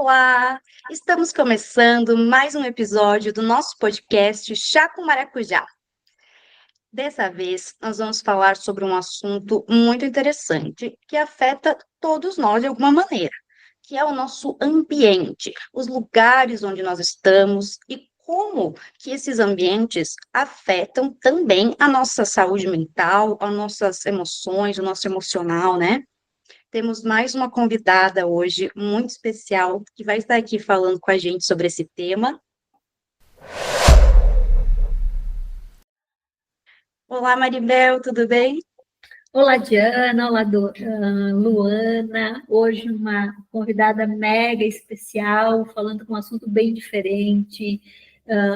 Olá! Estamos começando mais um episódio do nosso podcast Chá com Maracujá. Dessa vez, nós vamos falar sobre um assunto muito interessante que afeta todos nós de alguma maneira, que é o nosso ambiente, os lugares onde nós estamos e como que esses ambientes afetam também a nossa saúde mental, as nossas emoções, o nosso emocional, né? Temos mais uma convidada hoje, muito especial, que vai estar aqui falando com a gente sobre esse tema. Olá, Maribel, tudo bem? Olá, Diana, olá, Luana. Hoje uma convidada mega especial, falando com um assunto bem diferente,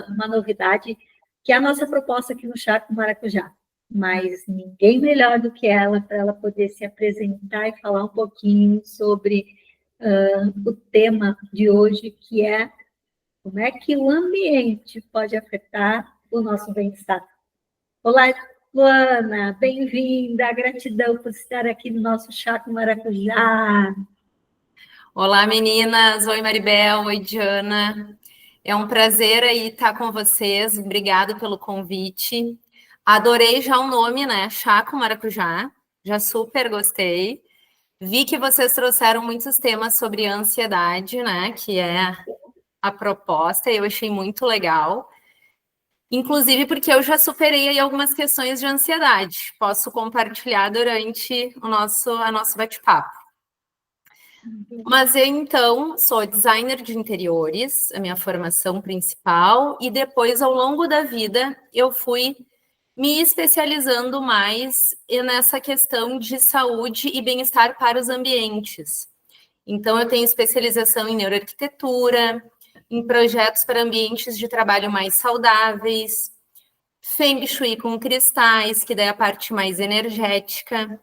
uma novidade, que é a nossa proposta aqui no Chá com Maracujá. Mas ninguém melhor do que ela para ela poder se apresentar e falar um pouquinho sobre o tema de hoje, que é como é que o ambiente pode afetar o nosso bem-estar. Olá, Luana, bem-vinda, gratidão por estar aqui no nosso Chá com Maracujá. Olá, meninas, oi Maribel, oi Diana, é um prazer aí estar com vocês, obrigado pelo convite, adorei já o nome, né, Chá com Maracujá, já super gostei, vi que vocês trouxeram muitos temas sobre ansiedade, né, que é a proposta, e eu achei muito legal. Inclusive porque eu já superei aí algumas questões de ansiedade. Posso compartilhar durante a nosso bate-papo. Mas eu, então, sou designer de interiores, a minha formação principal, e depois, ao longo da vida, eu fui me especializando mais nessa questão de saúde e bem-estar para os ambientes. Então, eu tenho especialização em neuroarquitetura, em projetos para ambientes de trabalho mais saudáveis, Feng Shui com cristais, que daí é a parte mais energética.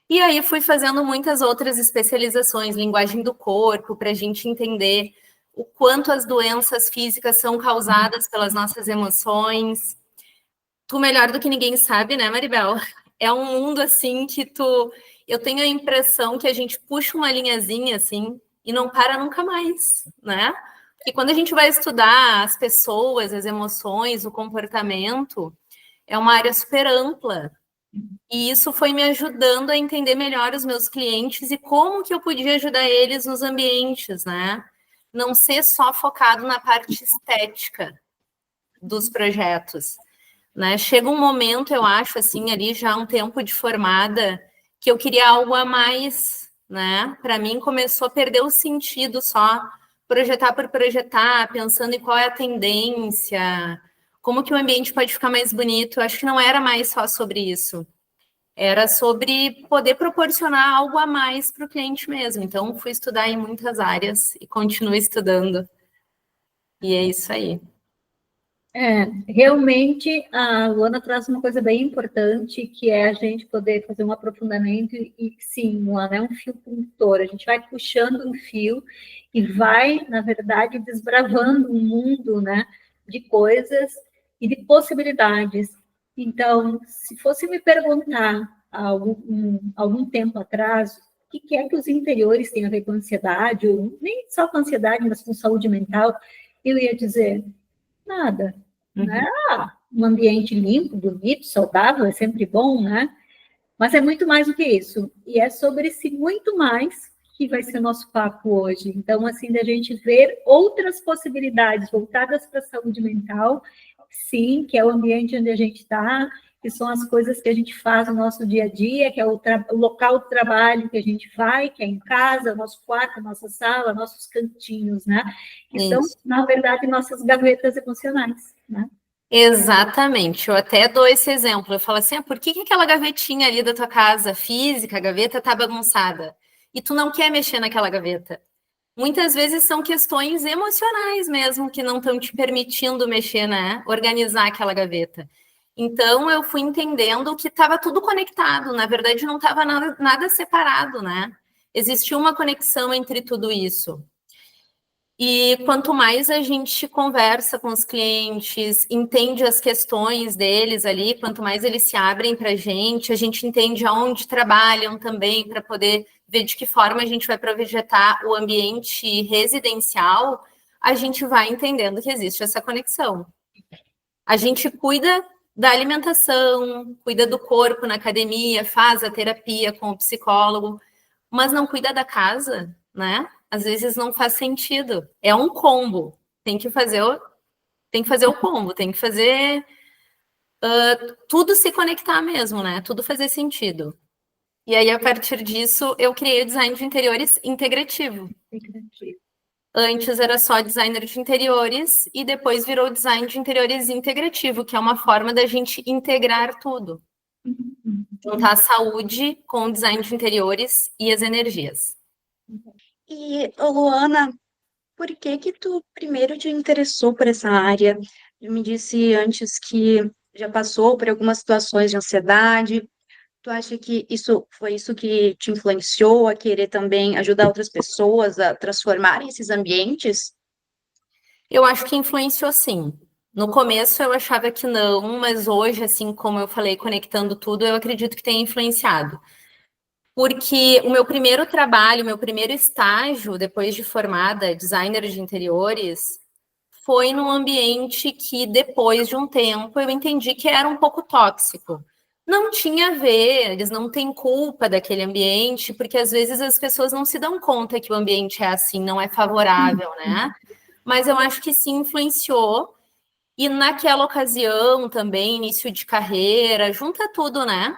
E aí fui fazendo muitas outras especializações, linguagem do corpo, para a gente entender o quanto as doenças físicas são causadas pelas nossas emoções. Tu melhor do que ninguém sabe, né, Maribel? É um mundo assim que eu tenho a impressão que a gente puxa uma linhazinha assim e não para nunca mais, né? Porque quando a gente vai estudar as pessoas, as emoções, o comportamento, é uma área super ampla. E isso foi me ajudando a entender melhor os meus clientes e como que eu podia ajudar eles nos ambientes, né? Não ser só focado na parte estética dos projetos, né? Chega um momento, eu acho, assim, ali já um tempo de formada, que eu queria algo a mais, né? Para mim começou a perder o sentido só projetar por projetar, pensando em qual é a tendência, como que o ambiente pode ficar mais bonito. Eu acho que não era mais só sobre isso. Era sobre poder proporcionar algo a mais para o cliente mesmo. Então, fui estudar em muitas áreas e continuo estudando. E é isso aí. Realmente, a Luana traz uma coisa bem importante, que é a gente poder fazer um aprofundamento e, sim, Luana, é um fio condutor. A gente vai puxando um fio e vai, na verdade, desbravando um mundo, né, de coisas e de possibilidades. Então, se fosse me perguntar há algum tempo atrás, o que é que os interiores têm a ver com ansiedade, ou nem só com ansiedade, mas com saúde mental, eu ia dizer nada. Né? Um ambiente limpo, bonito, saudável, é sempre bom, né? Mas é muito mais do que isso. E é sobre esse muito mais que vai ser o nosso papo hoje. Então, assim, da gente ver outras possibilidades voltadas para a saúde mental, sim, que é o ambiente onde a gente está, que são as coisas que a gente faz no nosso dia a dia, que é o local de trabalho que a gente vai, que é em casa, nosso quarto, nossa sala, nossos cantinhos, né? Que são, na verdade, nossas gavetas emocionais, né? Exatamente, eu até dou esse exemplo. Eu falo assim: por que aquela gavetinha ali da tua casa física, a gaveta, tá bagunçada? E tu não quer mexer naquela gaveta. Muitas vezes são questões emocionais mesmo que não estão te permitindo mexer, né? Organizar aquela gaveta. Então eu fui entendendo que estava tudo conectado. Na verdade, não estava nada separado, né? Existia uma conexão entre tudo isso. E quanto mais a gente conversa com os clientes, entende as questões deles ali, quanto mais eles se abrem para a gente entende aonde trabalham também para poder ver de que forma a gente vai projetar o ambiente residencial, a gente vai entendendo que existe essa conexão. A gente cuida da alimentação, cuida do corpo na academia, faz a terapia com o psicólogo, mas não cuida da casa, né? Às vezes não faz sentido. É um combo. Tem que fazer o combo, tem que fazer tudo se conectar mesmo, né? Tudo fazer sentido. E aí, a partir disso, eu criei o design de interiores integrativo. Antes era só designer de interiores e depois virou design de interiores integrativo, que é uma forma da gente integrar tudo. Juntar a saúde com o design de interiores e as energias. E, ô, Luana, por que que tu primeiro te interessou por essa área? Tu me disse antes que já passou por algumas situações de ansiedade. Tu acha que isso foi isso que te influenciou a querer também ajudar outras pessoas a transformarem esses ambientes? Eu acho que influenciou sim. No começo eu achava que não, mas hoje, assim como eu falei, conectando tudo, eu acredito que tem influenciado. Porque o meu primeiro trabalho, o meu primeiro estágio, depois de formada, designer de interiores, foi num ambiente que, depois de um tempo, eu entendi que era um pouco tóxico. Não tinha a ver, eles não têm culpa daquele ambiente, porque às vezes as pessoas não se dão conta que o ambiente é assim, não é favorável, né? Mas eu acho que sim influenciou. E naquela ocasião também, início de carreira, junta tudo, né?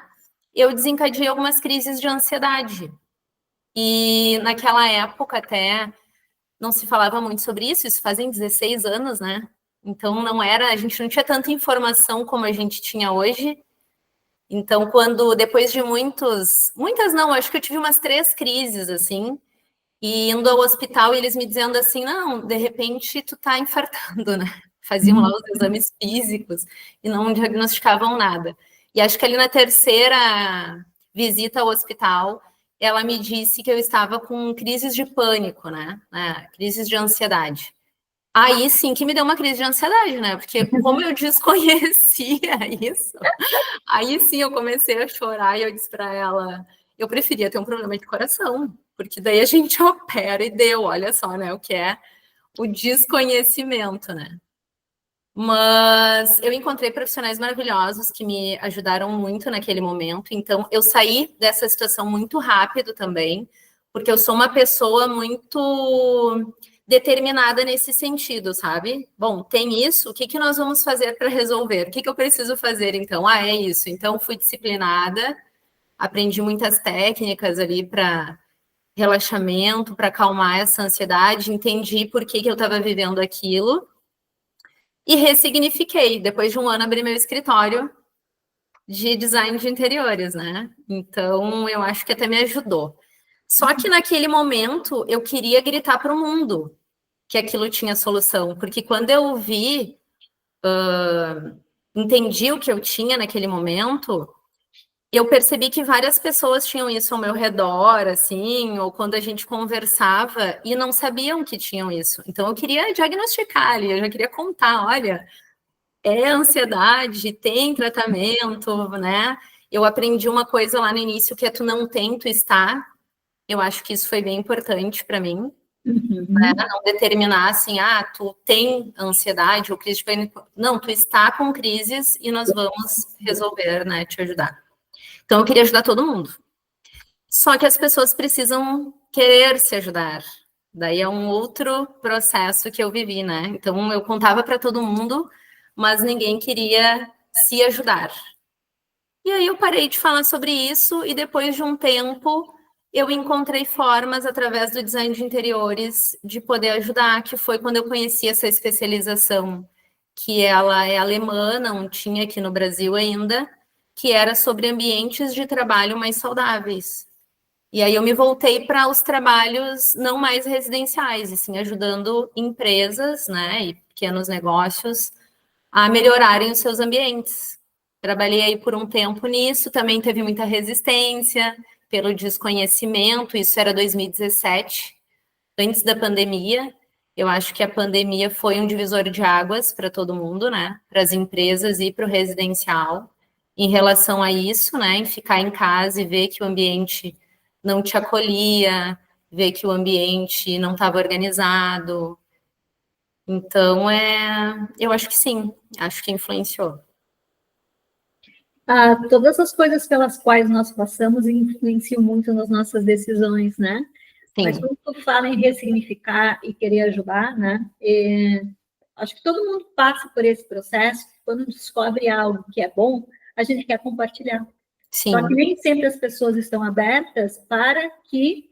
Eu desencadeei algumas crises de ansiedade. E naquela época até não se falava muito sobre isso, isso fazem 16 anos, né? Então não era, a gente não tinha tanta informação como a gente tinha hoje. Então, quando depois de muitas não, acho que eu tive umas 3 crises assim, e indo ao hospital e eles me dizendo assim, não, de repente tu tá infartando, né? Faziam lá os exames físicos e não diagnosticavam nada. E acho que ali na terceira visita ao hospital, ela me disse que eu estava com crises de pânico, né? Crises de ansiedade. Aí sim que me deu uma crise de ansiedade, né? Porque como eu desconhecia isso, aí sim eu comecei a chorar e eu disse para ela, eu preferia ter um problema de coração, porque daí a gente opera e deu, olha só, né? O que é o desconhecimento, né? Mas eu encontrei profissionais maravilhosos que me ajudaram muito naquele momento. Então, eu saí dessa situação muito rápido também, porque eu sou uma pessoa muito determinada nesse sentido, sabe? Bom, tem isso, o que que nós vamos fazer para resolver? O que que eu preciso fazer, então? Ah, é isso. Então, fui disciplinada, aprendi muitas técnicas ali para relaxamento, para acalmar essa ansiedade, entendi por que que eu estava vivendo aquilo e ressignifiquei. Depois de um ano, abri meu escritório de design de interiores, né? Então, eu acho que até me ajudou. Só que naquele momento, eu queria gritar para o mundo que aquilo tinha solução, porque quando eu vi, entendi o que eu tinha naquele momento, eu percebi que várias pessoas tinham isso ao meu redor, assim, ou quando a gente conversava e não sabiam que tinham isso. Então, eu queria diagnosticar ali, eu já queria contar, olha, é ansiedade, tem tratamento, né? Eu aprendi uma coisa lá no início que é tu não tem, tu está. Eu acho que isso foi bem importante para mim, né? Não determinar assim, tu tem ansiedade ou crise de pânico. Não, tu está com crises e nós vamos resolver, né? Te ajudar. Então, eu queria ajudar todo mundo. Só que as pessoas precisam querer se ajudar. Daí é um outro processo que eu vivi, né? Então, eu contava para todo mundo, mas ninguém queria se ajudar. E aí eu parei de falar sobre isso e depois de um tempo eu encontrei formas através do design de interiores de poder ajudar, que foi quando eu conheci essa especialização, que ela é alemã, não tinha aqui no Brasil ainda, que era sobre ambientes de trabalho mais saudáveis. E aí eu me voltei para os trabalhos não mais residenciais, assim, ajudando empresas, né, e pequenos negócios a melhorarem os seus ambientes. Trabalhei aí por um tempo nisso, também teve muita resistência pelo desconhecimento, isso era 2017, antes da pandemia. Eu acho que a pandemia foi um divisor de águas para todo mundo, né? Para as empresas e para o residencial, em relação a isso, né? Em ficar em casa e ver que o ambiente não te acolhia, ver que o ambiente não estava organizado. Então, eu acho que sim, acho que influenciou. Todas as coisas pelas quais nós passamos influenciam muito nas nossas decisões, né? Sim. Mas quando tu fala em ressignificar e querer ajudar, né? Acho que todo mundo passa por esse processo. Quando descobre algo que é bom, a gente quer compartilhar. Sim. Só que nem sempre as pessoas estão abertas para que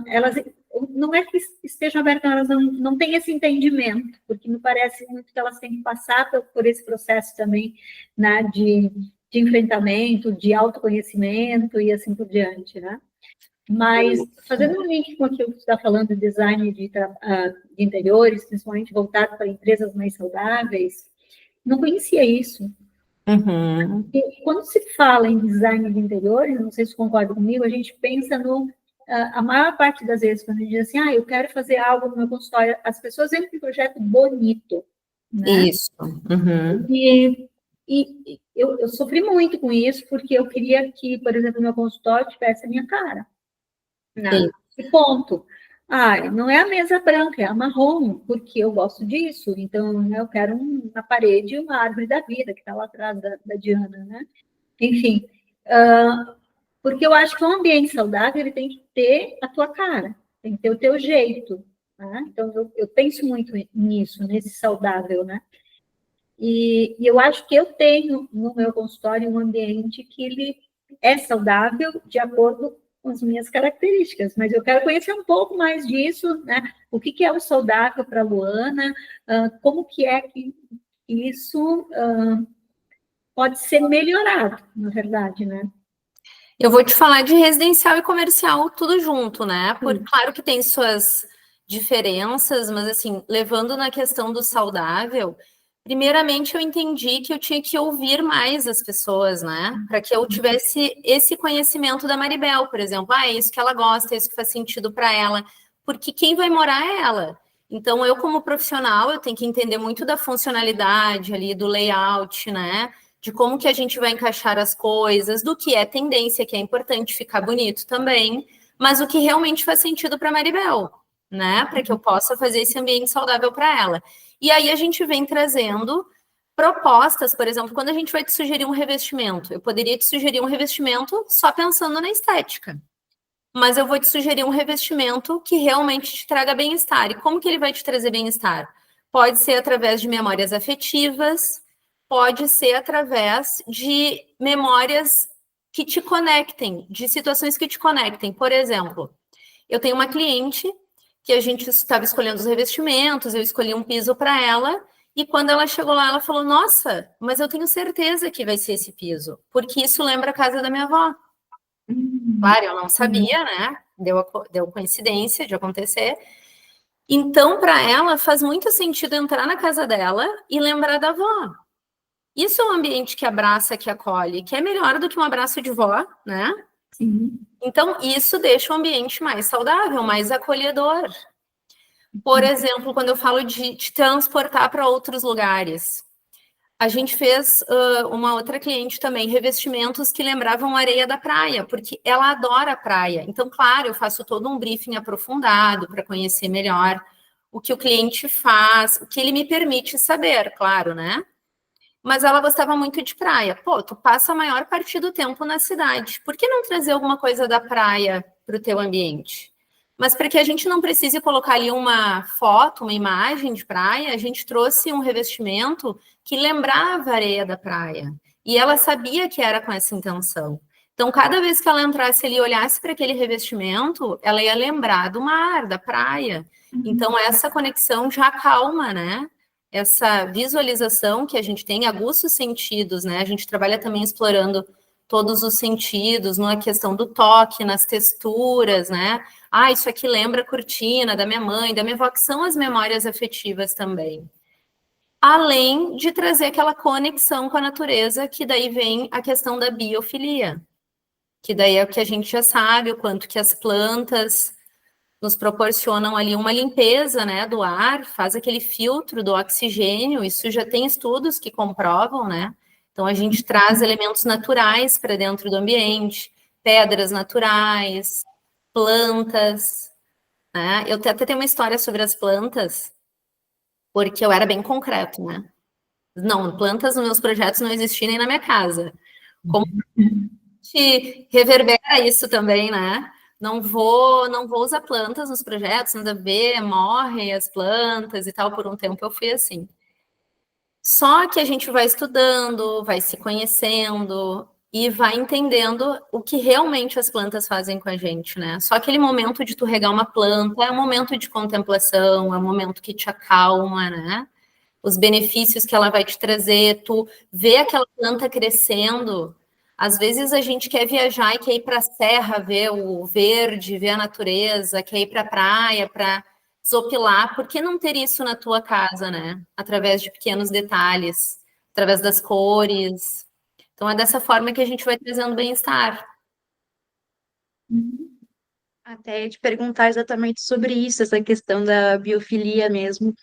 elas... Não é que estejam abertas, elas não têm esse entendimento, porque me parece muito que elas têm que passar por esse processo também, né, de enfrentamento, de autoconhecimento e assim por diante, né? Mas, fazendo um link com aquilo que você está falando de design de interiores, principalmente voltado para empresas mais saudáveis, não conhecia isso. Uhum. E quando se fala em design de interiores, não sei se concorda comigo, a gente pensa a maior parte das vezes, quando a gente diz assim, eu quero fazer algo no meu consultório, as pessoas veem um projeto bonito, né? Isso. Uhum. E eu sofri muito com isso, porque eu queria que, por exemplo, meu consultório tivesse a minha cara. Né? E ponto. Não é a mesa branca, é a marrom, porque eu gosto disso. Então, né, eu quero na parede uma árvore da vida, que está lá atrás da Diana, né? Enfim, porque eu acho que um ambiente saudável ele tem que ter a tua cara, tem que ter o teu jeito. Né? Então, eu penso muito nisso, nesse saudável, né? E eu acho que eu tenho no meu consultório um ambiente que ele é saudável de acordo com as minhas características, mas eu quero conhecer um pouco mais disso, né? O que é o saudável para a Luana, como que é que isso pode ser melhorado, na verdade, né? Eu vou te falar de residencial e comercial tudo junto, né? Porque claro que tem suas diferenças, mas assim, levando na questão do saudável, primeiramente eu entendi que eu tinha que ouvir mais as pessoas, né? Para que eu tivesse esse conhecimento da Maribel, por exemplo. É isso que ela gosta, é isso que faz sentido para ela. Porque quem vai morar é ela. Então, eu como profissional, eu tenho que entender muito da funcionalidade ali, do layout, né? De como que a gente vai encaixar as coisas, do que é tendência, que é importante ficar bonito também, mas o que realmente faz sentido para a Maribel, né? Para que eu possa fazer esse ambiente saudável para ela. E aí a gente vem trazendo propostas, por exemplo, quando a gente vai te sugerir um revestimento, eu poderia te sugerir um revestimento só pensando na estética, mas eu vou te sugerir um revestimento que realmente te traga bem-estar. E como que ele vai te trazer bem-estar? Pode ser através de memórias afetivas, pode ser através de memórias que te conectem, de situações que te conectem. Por exemplo, eu tenho uma cliente que a gente estava escolhendo os revestimentos, eu escolhi um piso para ela, e quando ela chegou lá, ela falou, nossa, mas eu tenho certeza que vai ser esse piso, porque isso lembra a casa da minha avó. Claro, eu não sabia, né? Deu coincidência de acontecer. Então, para ela, faz muito sentido entrar na casa dela e lembrar da avó. Isso é um ambiente que abraça, que acolhe, que é melhor do que um abraço de vó, né? Sim. Então, isso deixa o ambiente mais saudável, mais acolhedor. Por exemplo, quando eu falo de te transportar para outros lugares, a gente fez uma outra cliente também, revestimentos que lembravam areia da praia, porque ela adora a praia. Então, claro, eu faço todo um briefing aprofundado para conhecer melhor o que o cliente faz, o que ele me permite saber, claro, né? Mas ela gostava muito de praia. Pô, tu passa a maior parte do tempo na cidade. Por que não trazer alguma coisa da praia para o teu ambiente? Mas para que a gente não precise colocar ali uma foto, uma imagem de praia, a gente trouxe um revestimento que lembrava a areia da praia. E ela sabia que era com essa intenção. Então, cada vez que ela entrasse ali e olhasse para aquele revestimento, ela ia lembrar do mar, da praia. Então, essa conexão já acalma, né? Essa visualização que a gente tem, aguça os sentidos, né? A gente trabalha também explorando todos os sentidos, na questão do toque, nas texturas, né? Isso aqui lembra a cortina da minha mãe, da minha avó, que são as memórias afetivas também. Além de trazer aquela conexão com a natureza, que daí vem a questão da biofilia, que daí é o que a gente já sabe, o quanto que as plantas nos proporcionam ali uma limpeza, né, do ar, faz aquele filtro do oxigênio, isso já tem estudos que comprovam, né? Então, a gente traz elementos naturais para dentro do ambiente, pedras naturais, plantas, né? Eu até tenho uma história sobre as plantas, porque eu era bem concreto, né? Não, plantas nos meus projetos não existiam nem na minha casa. Como te reverbera isso também, né? Não vou usar plantas nos projetos, nada a ver, morrem as plantas e tal. Por um tempo eu fui assim. Só que a gente vai estudando, vai se conhecendo e vai entendendo o que realmente as plantas fazem com a gente, né? Só aquele momento de tu regar uma planta é um momento de contemplação, é um momento que te acalma, né? Os benefícios que ela vai te trazer, tu vê aquela planta crescendo. Às vezes a gente quer viajar e quer ir para a serra, ver o verde, ver a natureza, quer ir para a praia para desopilar. Por que não ter isso na tua casa, né? Através de pequenos detalhes, através das cores. Então é dessa forma que a gente vai trazendo bem-estar. Até ia te perguntar exatamente sobre isso, essa questão da biofilia mesmo.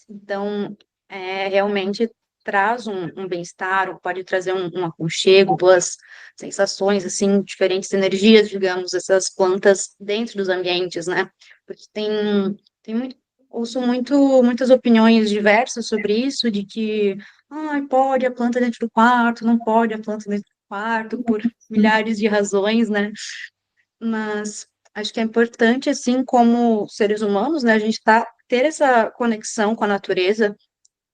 Então, realmente traz um bem-estar, ou pode trazer um aconchego, boas sensações, assim, diferentes energias, digamos, essas plantas dentro dos ambientes, né? Porque tem muito, ouço muitas opiniões diversas sobre isso, de que pode a planta dentro do quarto, não pode a planta dentro do quarto, por milhares de razões, né? Mas acho que é importante, assim, como seres humanos, né, a gente ter essa conexão com a natureza.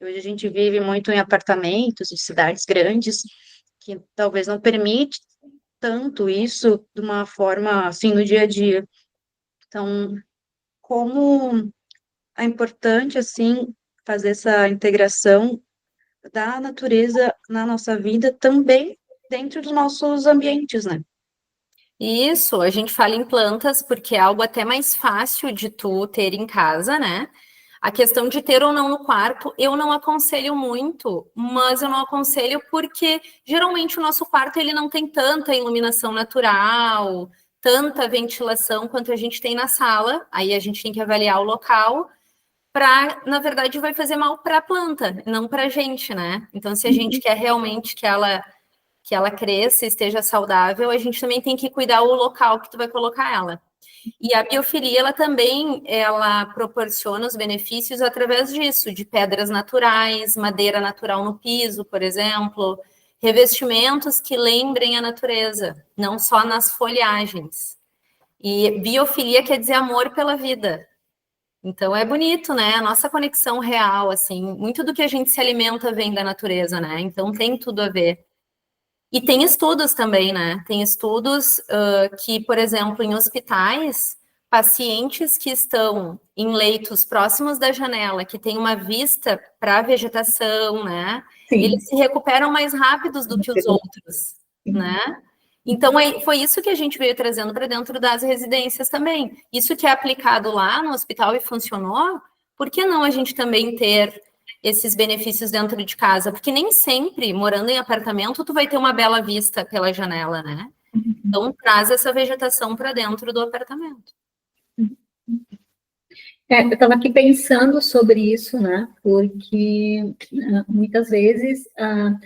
Hoje a gente vive muito em apartamentos, em cidades grandes, que talvez não permite tanto isso de uma forma, assim, no dia a dia. Então, como é importante, assim, fazer essa integração da natureza na nossa vida também dentro dos nossos ambientes, né? Isso, a gente fala em plantas porque é algo até mais fácil de tu ter em casa, né? A questão de ter ou não no quarto, eu não aconselho muito, mas eu não aconselho porque geralmente o nosso quarto ele não tem tanta iluminação natural, tanta ventilação quanto a gente tem na sala. Aí a gente tem que avaliar o local para, na verdade, vai fazer mal para a planta, não para a gente, né? Então, se a gente quer realmente que ela cresça, esteja saudável, a gente também tem que cuidar o local que tu vai colocar ela. E a biofilia, ela proporciona os benefícios através disso, de pedras naturais, madeira natural no piso, por exemplo, revestimentos que lembrem a natureza, não só nas folhagens. E biofilia quer dizer amor pela vida. Então é bonito, né? A nossa conexão real, assim, muito do que a gente se alimenta vem da natureza, né? Então tem tudo a ver. E tem estudos também, né? Tem estudos que, por exemplo, em hospitais, pacientes que estão em leitos próximos da janela, que tem uma vista para a vegetação, né? Sim. Eles se recuperam mais rápidos do que os outros, né? Então, foi isso que a gente veio trazendo para dentro das residências também. Isso que é aplicado lá no hospital e funcionou, por que não a gente também ter esses benefícios dentro de casa? Porque nem sempre, morando em apartamento, tu vai ter uma bela vista pela janela, né? Então, traz essa vegetação para dentro do apartamento. Eu estava aqui pensando sobre isso, né? Porque muitas vezes a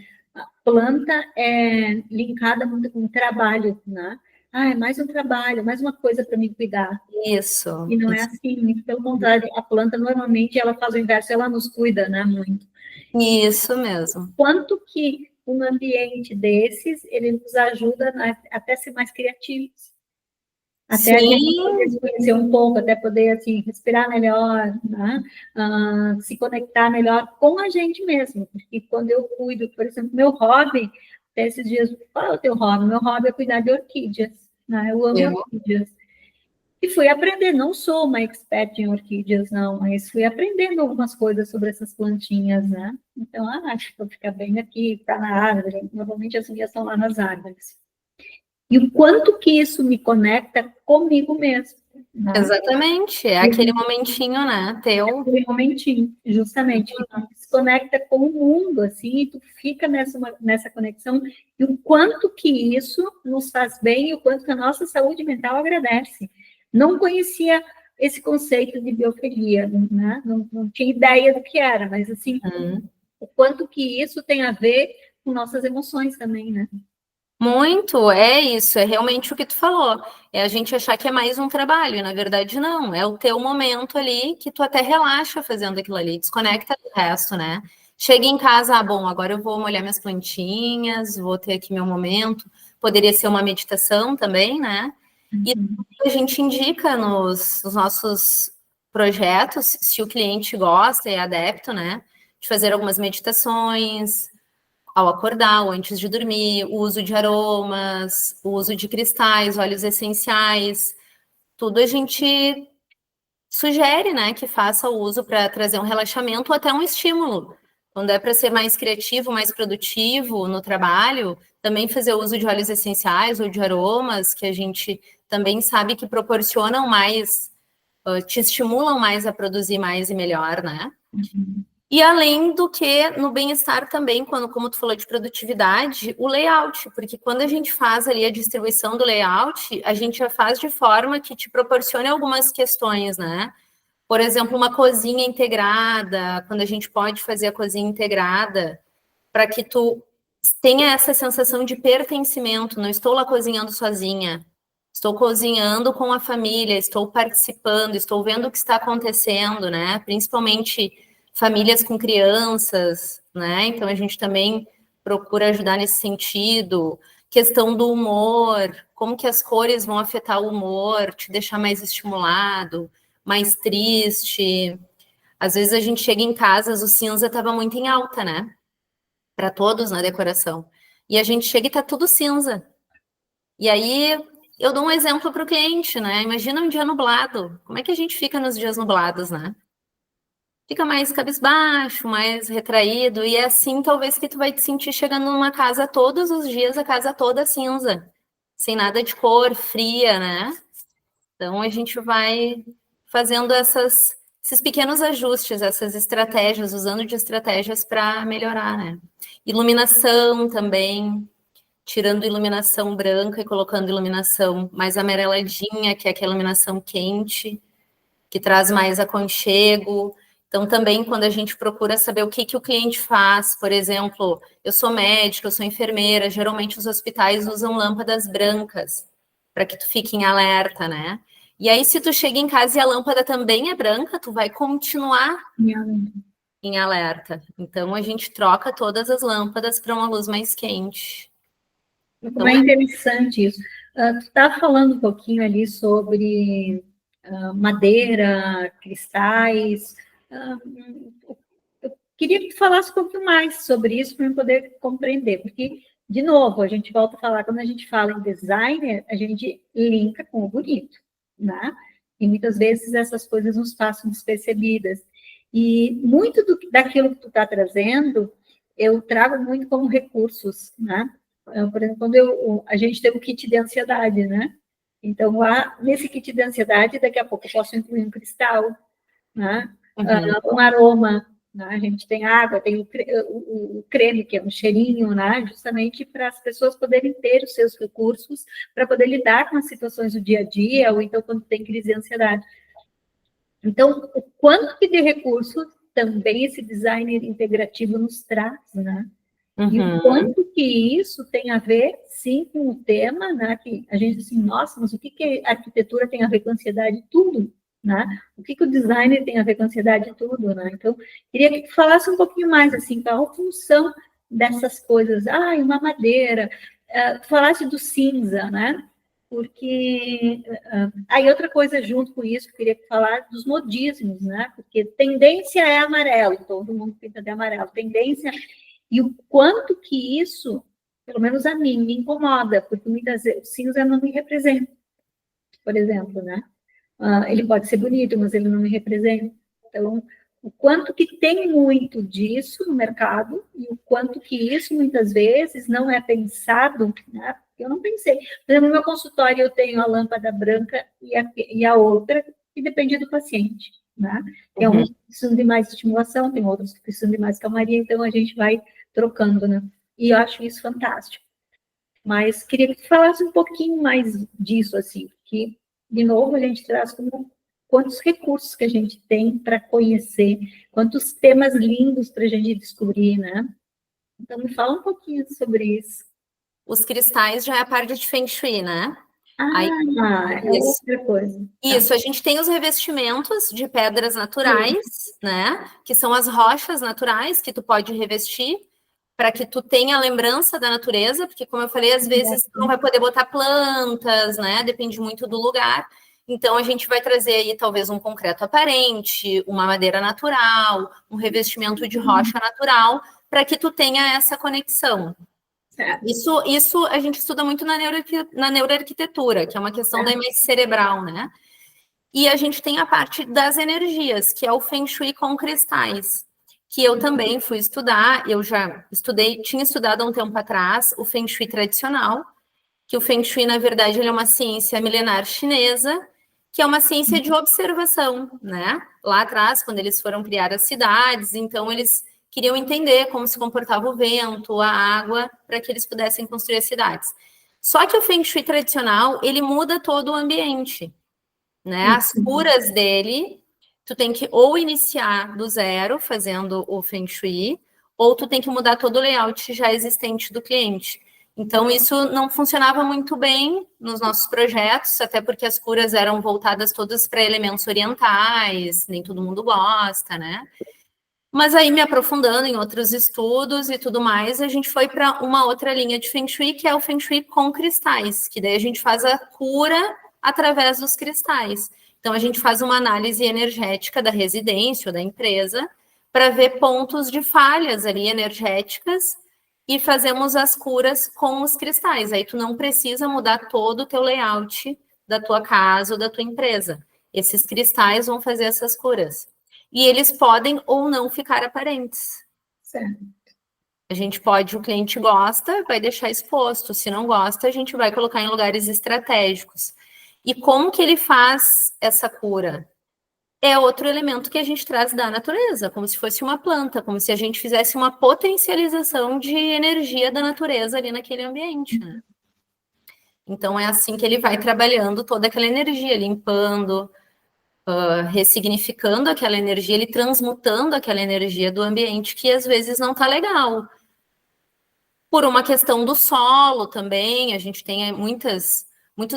planta é linkada muito com o trabalho, né? É mais um trabalho, mais uma coisa para me cuidar. Isso. E não é assim, muito pelo contrário. A planta, normalmente, ela faz o inverso, ela nos cuida, né? Muito. Isso mesmo. Quanto que um ambiente desses, ele nos ajuda até ser mais criativos. Até a gente poder se conhecer um pouco, até poder, assim, respirar melhor, né? Se conectar melhor com a gente mesmo. Porque quando eu cuido, por exemplo, meu hobby, até esses dias, qual é o teu hobby? Meu hobby é cuidar de orquídeas, né? Eu amo orquídeas. E fui aprender, não sou uma expert em orquídeas, não, mas fui aprendendo algumas coisas sobre essas plantinhas, né? Então, acho que vou ficar bem aqui, ficar na árvore. Normalmente as minhas estão lá nas árvores. E o quanto que isso me conecta comigo mesmo. Né? Exatamente, é aquele momentinho, né, teu. Aquele momentinho, justamente. Então, se conecta com o mundo, assim, e tu fica nessa conexão, e o quanto que isso nos faz bem, e o quanto que a nossa saúde mental agradece. Não conhecia esse conceito de biofilia, né? Não tinha ideia do que era, mas, assim, o quanto que isso tem a ver com nossas emoções também, né? Muito, é isso, é realmente o que tu falou. É a gente achar que é mais um trabalho, e na verdade não, é o teu momento ali que tu até relaxa fazendo aquilo ali, desconecta do resto, né? Chega em casa, bom, agora eu vou molhar minhas plantinhas, vou ter aqui meu momento. Poderia ser uma meditação também, né? E Uhum. a gente indica nos nossos projetos, se o cliente gosta e é adepto, né? De fazer algumas meditações, ao acordar ou antes de dormir, o uso de aromas, o uso de cristais, óleos essenciais, tudo a gente sugere, né, que faça o uso para trazer um relaxamento ou até um estímulo. Quando é para ser mais criativo, mais produtivo no trabalho, também fazer uso de óleos essenciais ou de aromas, que a gente também sabe que proporcionam mais, te estimulam mais a produzir mais e melhor, né? Uhum. E além do que no bem-estar também, quando, como tu falou de produtividade, o layout, porque quando a gente faz ali a distribuição do layout, a gente já faz de forma que te proporcione algumas questões, né? Por exemplo, uma cozinha integrada, quando a gente pode fazer a cozinha integrada, para que tu tenha essa sensação de pertencimento, não estou lá cozinhando sozinha, estou cozinhando com a família, estou participando, estou vendo o que está acontecendo, né? Principalmente famílias com crianças, né? Então a gente também procura ajudar nesse sentido. Questão do humor, como que as cores vão afetar o humor, te deixar mais estimulado, mais triste. Às vezes a gente chega em casa, o cinza estava muito em alta, né? Para todos na decoração. E a gente chega e tá tudo cinza. E aí eu dou um exemplo para o cliente, né? Imagina um dia nublado. Como é que a gente fica nos dias nublados, né? Fica mais cabisbaixo, mais retraído, e é assim talvez que tu vai te sentir chegando numa casa todos os dias, a casa toda cinza, sem nada de cor, fria, né? Então a gente vai fazendo esses pequenos ajustes, essas estratégias, usando de estratégias para melhorar, né? Iluminação também, tirando iluminação branca e colocando iluminação mais amareladinha, que é aquela iluminação quente, que traz mais aconchego. Então, também, quando a gente procura saber o que o cliente faz, por exemplo, eu sou médica, eu sou enfermeira, geralmente os hospitais usam lâmpadas brancas para que tu fique em alerta, né? E aí, se tu chega em casa e a lâmpada também é branca, tu vai continuar em alerta. Então, a gente troca todas as lâmpadas para uma luz mais quente. Como é interessante isso. Tu estava falando um pouquinho ali sobre madeira, cristais. Eu queria que tu falasse um pouquinho mais sobre isso para eu poder compreender, porque, de novo, a gente volta a falar, quando a gente fala em designer, a gente linka com o bonito, né? E muitas vezes essas coisas nos passam despercebidas. E muito daquilo que tu está trazendo, eu trago muito como recursos, né? Por exemplo, quando a gente tem o kit de ansiedade, né? Então, lá, nesse kit de ansiedade, daqui a pouco eu posso incluir um cristal, né? Um aroma, né? A gente tem água, tem o creme, que é um cheirinho, né? Justamente para as pessoas poderem ter os seus recursos para poder lidar com as situações do dia a dia, ou então quando tem crise de ansiedade. Então, o quanto que de recurso também esse designer integrativo nos traz, né? E o quanto que isso tem a ver, sim, com o tema, né? Que a gente diz assim, nossa, mas o que a arquitetura tem a ver com ansiedade? Tudo, né? O que o designer tem a ver com ansiedade? Tudo, né? Então, queria que tu falasse um pouquinho mais, assim, qual a função dessas coisas. Ah, uma madeira. Tu falasse do cinza, né? Porque aí outra coisa junto com isso que eu queria falar dos modismos, né? Porque tendência é amarelo, todo mundo pinta de amarelo. Tendência e o quanto que isso, pelo menos a mim, me incomoda, porque muitas vezes o cinza não me representa, por exemplo, né? Ele pode ser bonito, mas ele não me representa. Então, o quanto que tem muito disso no mercado e o quanto que isso, muitas vezes, não é pensado, né? Eu não pensei. Por exemplo, no meu consultório, eu tenho a lâmpada branca e a outra, que depende do paciente, né? Tem alguns que precisam de mais estimulação, tem outros que precisam de mais calmaria, então a gente vai trocando, né? E eu acho isso fantástico. Mas queria que tu falasse um pouquinho mais disso, assim, que, de novo, a gente traz como quantos recursos que a gente tem para conhecer, quantos temas lindos para a gente descobrir, né? Então, me fala um pouquinho sobre isso. Os cristais já é a parte de Feng Shui, né? Aí, É isso. outra coisa. Isso, a gente tem os revestimentos de pedras naturais, né? Que são as rochas naturais que tu pode revestir para que tu tenha a lembrança da natureza, porque como eu falei, às vezes tu não vai poder botar plantas, né? Depende muito do lugar. Então a gente vai trazer aí talvez um concreto aparente, uma madeira natural, um revestimento de rocha natural, para que tu tenha essa conexão. Isso a gente estuda muito na neuroarquitetura, que é uma questão da imagem cerebral, né? E a gente tem a parte das energias, que é o Feng Shui com cristais, que eu também fui estudar, eu já estudei, tinha estudado há um tempo atrás o Feng Shui tradicional, que o Feng Shui, na verdade, ele é uma ciência milenar chinesa, que é uma ciência de observação, né? Lá atrás, quando eles foram criar as cidades, então eles queriam entender como se comportava o vento, a água, para que eles pudessem construir as cidades. Só que o Feng Shui tradicional, ele muda todo o ambiente, né? As curas dele, tu tem que ou iniciar do zero, fazendo o Feng Shui, ou tu tem que mudar todo o layout já existente do cliente. Então, isso não funcionava muito bem nos nossos projetos, até porque as curas eram voltadas todas para elementos orientais, nem todo mundo gosta, né? Mas aí, me aprofundando em outros estudos e tudo mais, a gente foi para uma outra linha de Feng Shui, que é o Feng Shui com cristais, que daí a gente faz a cura através dos cristais. Então, a gente faz uma análise energética da residência ou da empresa para ver pontos de falhas ali energéticas e fazemos as curas com os cristais. Aí, tu não precisa mudar todo o teu layout da tua casa ou da tua empresa. Esses cristais vão fazer essas curas. E eles podem ou não ficar aparentes. Certo. A gente pode, o cliente gosta, vai deixar exposto. Se não gosta, a gente vai colocar em lugares estratégicos. E como que ele faz essa cura? É outro elemento que a gente traz da natureza, como se fosse uma planta, como se a gente fizesse uma potencialização de energia da natureza ali naquele ambiente, né? Então, é assim que ele vai trabalhando toda aquela energia, limpando, ressignificando aquela energia, ele transmutando aquela energia do ambiente que às vezes não está legal. Por uma questão do solo também, a gente tem muitos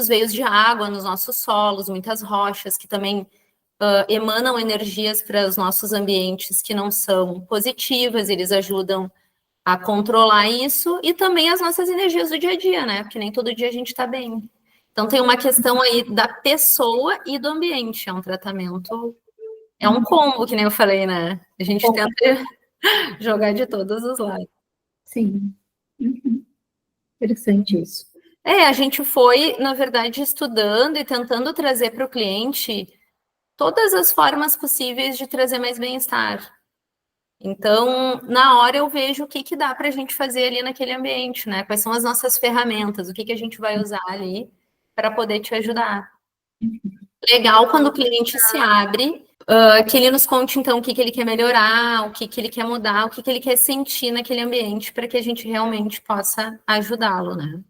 veios de água nos nossos solos, muitas rochas que também emanam energias para os nossos ambientes que não são positivas, eles ajudam a controlar isso, e também as nossas energias do dia a dia, né? Porque nem todo dia a gente está bem. Então, tem uma questão aí da pessoa e do ambiente. É um tratamento, é um combo, que nem eu falei, né? A gente tenta jogar de todos os lados. Sim. Interessante isso. A gente foi, na verdade, estudando e tentando trazer para o cliente todas as formas possíveis de trazer mais bem-estar. Então, na hora eu vejo o que dá para a gente fazer ali naquele ambiente, né? Quais são as nossas ferramentas, o que a gente vai usar ali para poder te ajudar. Legal quando o cliente se abre, que ele nos conte, então, o que ele quer melhorar, o que ele quer mudar, o que ele quer sentir naquele ambiente, para que a gente realmente possa ajudá-lo, né?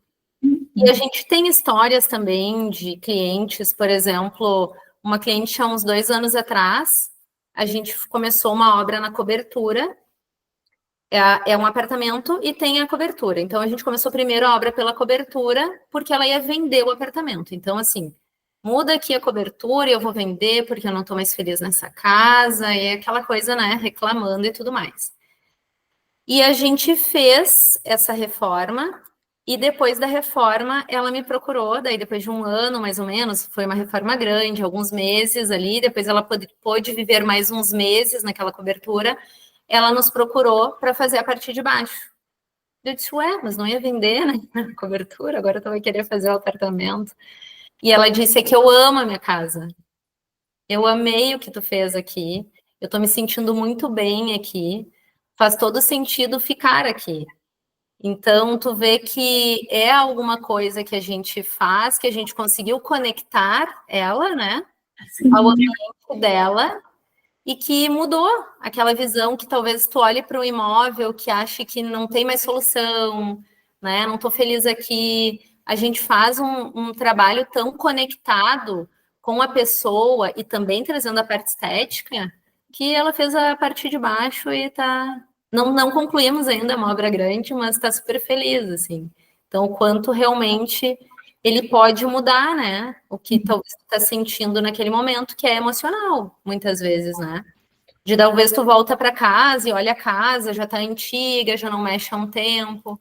E a gente tem histórias também de clientes, por exemplo, uma cliente há uns 2 anos atrás, a gente começou uma obra na cobertura, é um apartamento e tem a cobertura. Então, a gente começou primeiro a obra pela cobertura, porque ela ia vender o apartamento. Então, assim, muda aqui a cobertura e eu vou vender porque eu não estou mais feliz nessa casa, e aquela coisa, né, reclamando e tudo mais. E a gente fez essa reforma, e depois da reforma, ela me procurou, daí depois de 1 ano, mais ou menos, foi uma reforma grande, alguns meses ali, depois ela pôde viver mais uns meses naquela cobertura, ela nos procurou para fazer a parte de baixo. Eu disse, ué, mas não ia vender, né, a cobertura, agora tu vai querer fazer o apartamento. E ela disse, que eu amo a minha casa, eu amei o que tu fez aqui, eu tô me sentindo muito bem aqui, faz todo sentido ficar aqui. Então, tu vê que é alguma coisa que a gente faz, que a gente conseguiu conectar ela, né, ao ambiente dela, e que mudou aquela visão que talvez tu olhe para o imóvel, que ache que não tem mais solução, né, não estou feliz aqui. A gente faz um trabalho tão conectado com a pessoa e também trazendo a parte estética, que ela fez a parte de baixo e tá... Não concluímos ainda uma obra grande, mas está super feliz, assim. Então, o quanto realmente ele pode mudar, né? O que talvez tu tá sentindo naquele momento, que é emocional, muitas vezes, né? De talvez tu volta para casa e olha a casa, já tá antiga, já não mexe há um tempo.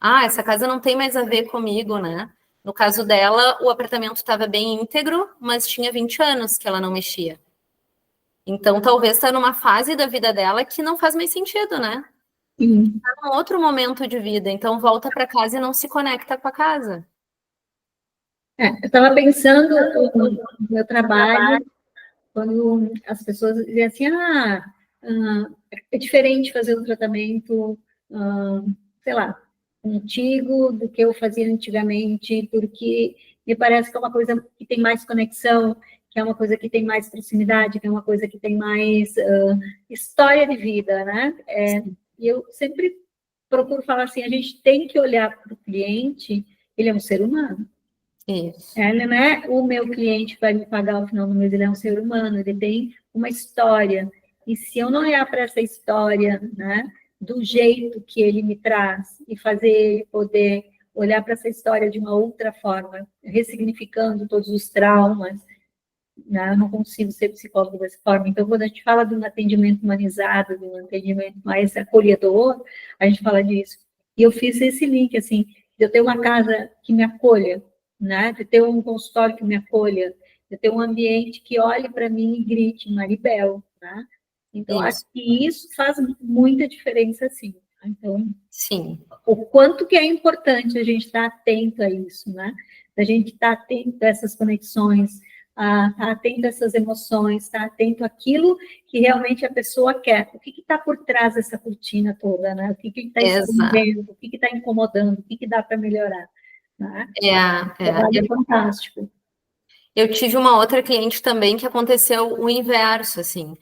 Ah, essa casa não tem mais a ver comigo, né? No caso dela, o apartamento estava bem íntegro, mas tinha 20 anos que ela não mexia. Então, talvez está numa fase da vida dela que não faz mais sentido, né? Sim. Tá num outro momento de vida, então volta para casa e não se conecta com a casa. Eu estava pensando no meu trabalho, quando as pessoas diziam assim, é diferente fazer um tratamento, sei lá, contigo do que eu fazia antigamente, porque me parece que é uma coisa que tem mais conexão, que é uma coisa que tem mais proximidade, que é uma coisa que tem mais história de vida, né? E eu sempre procuro falar assim, a gente tem que olhar para o cliente, ele é um ser humano. Isso. Ele não é o meu cliente que vai me pagar ao final do mês, ele é um ser humano, ele tem uma história. E se eu não olhar para essa história, né, do jeito que ele me traz, e fazer ele poder olhar para essa história de uma outra forma, ressignificando todos os traumas, né, eu não consigo ser psicólogo dessa forma. Então, quando a gente fala de um atendimento humanizado, de um atendimento mais acolhedor, a gente fala disso. E eu fiz esse link, assim, de eu ter uma casa que me acolha, né? De ter um consultório que me acolha, de ter um ambiente que olhe para mim e grite, Maribel, né? Então, acho Isso. que isso faz muita diferença, sim. Então, Sim. o quanto que é importante a gente estar atento a isso, né? A gente estar atento a essas conexões, a estar atento a essas emoções, estar atento àquilo que realmente a pessoa quer. O que está por trás dessa cortina toda, né? O que está Exato. escondendo, o que está incomodando, o que dá para melhorar, né? É. Trabalho fantástico. Eu tive uma outra cliente também que aconteceu o inverso, assim.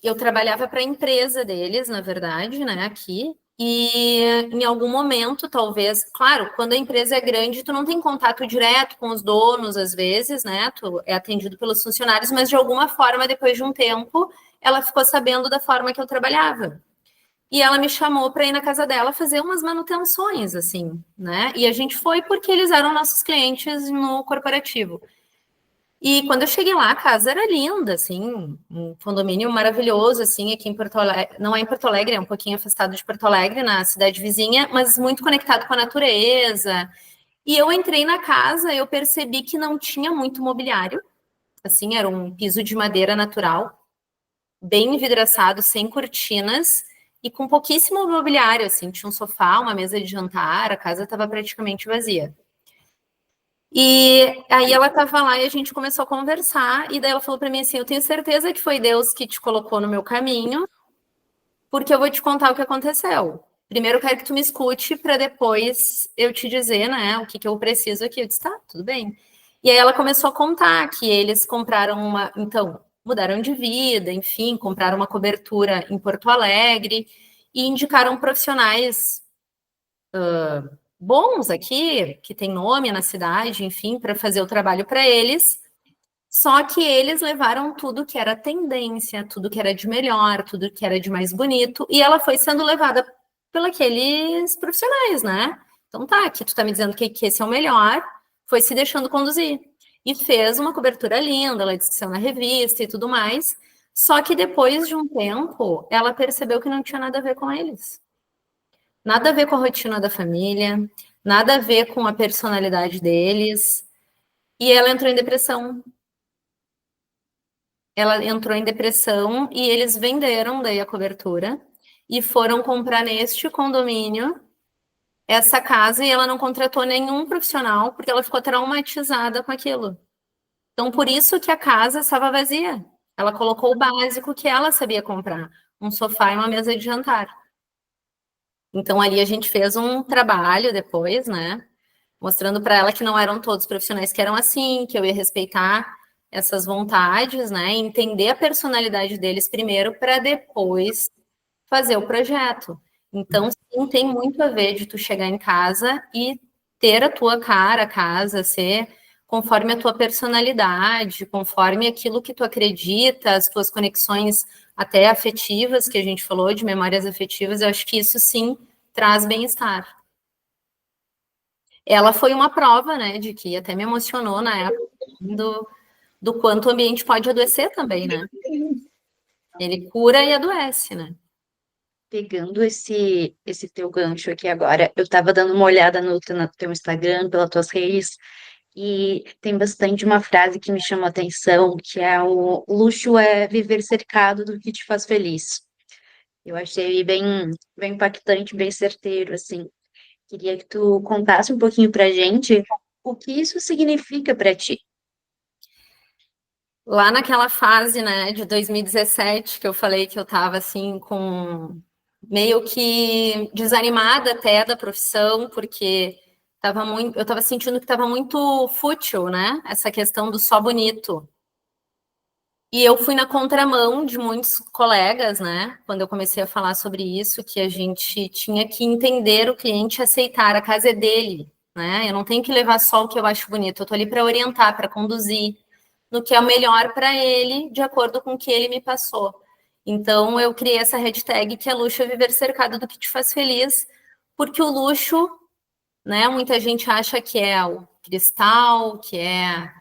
Eu trabalhava para a empresa deles, na verdade, né, aqui, e em algum momento, talvez, claro, quando a empresa é grande, tu não tem contato direto com os donos, às vezes, né, tu é atendido pelos funcionários, mas de alguma forma, depois de um tempo, ela ficou sabendo da forma que eu trabalhava. E ela me chamou para ir na casa dela fazer umas manutenções, assim, né, e a gente foi porque eles eram nossos clientes no corporativo. E quando eu cheguei lá, a casa era linda, assim, um condomínio maravilhoso, assim, aqui em Porto Alegre. Não é em Porto Alegre, é um pouquinho afastado de Porto Alegre, na cidade vizinha, mas muito conectado com a natureza. E eu entrei na casa, eu percebi que não tinha muito mobiliário, assim, era um piso de madeira natural, bem envidraçado, sem cortinas, e com pouquíssimo mobiliário, assim, tinha um sofá, uma mesa de jantar, a casa estava praticamente vazia. E aí ela estava lá e a gente começou a conversar, e daí ela falou para mim assim: eu tenho certeza que foi Deus que te colocou no meu caminho, porque eu vou te contar o que aconteceu. Primeiro eu quero que tu me escute para depois eu te dizer, né, o que eu preciso aqui. Eu disse, tá, tudo bem. E aí ela começou a contar que eles compraram então, mudaram de vida, enfim, compraram uma cobertura em Porto Alegre e indicaram profissionais bons aqui, que tem nome na cidade, enfim, para fazer o trabalho para eles. Só que eles levaram tudo que era tendência, tudo que era de melhor, tudo que era de mais bonito, e ela foi sendo levada pelos aqueles profissionais, né? Então tá, aqui tu tá me dizendo que esse é o melhor, foi se deixando conduzir. E fez uma cobertura linda, ela disse que saiu na revista e tudo mais. Só que depois de um tempo, ela percebeu que não tinha nada a ver com eles. Nada a ver com a rotina da família, nada a ver com a personalidade deles. E ela entrou em depressão. Ela entrou em depressão e eles venderam daí a cobertura e foram comprar neste condomínio essa casa e ela não contratou nenhum profissional porque ela ficou traumatizada com aquilo. Então, por isso que a casa estava vazia. Ela colocou o básico que ela sabia comprar, um sofá e uma mesa de jantar. Então, ali a gente fez um trabalho depois, né? Mostrando para ela que não eram todos profissionais que eram assim, que eu ia respeitar essas vontades, né? Entender a personalidade deles primeiro para depois fazer o projeto. Então, sim, tem muito a ver de tu chegar em casa e ter a tua cara, a casa, ser conforme a tua personalidade, conforme aquilo que tu acredita, as tuas conexões até afetivas, que a gente falou, de memórias afetivas, eu acho que isso sim traz bem-estar. Ela foi uma prova, né, de que até me emocionou na época do quanto o ambiente pode adoecer também, né? Ele cura e adoece, né? Pegando esse teu gancho aqui agora, eu tava dando uma olhada no teu Instagram, pelas tuas redes, e tem bastante uma frase que me chamou a atenção, que é o luxo é viver cercado do que te faz feliz. Eu achei bem impactante, bem certeiro, assim. Queria que tu contasse um pouquinho pra gente o que isso significa para ti. Lá naquela fase, né, de 2017, que eu falei que eu tava assim com meio que desanimada até da profissão, porque eu tava sentindo que estava muito fútil, né? Essa questão do só bonito. E eu fui na contramão de muitos colegas, né? Quando eu comecei a falar sobre isso, que a gente tinha que entender o cliente e aceitar, a casa é dele, né? Eu não tenho que levar só o que eu acho bonito, eu tô ali para orientar, para conduzir no que é o melhor para ele, de acordo com o que ele me passou. Então, eu criei essa hashtag que é luxo é viver cercado do que te faz feliz, porque o luxo, né? Muita gente acha que é o cristal, que é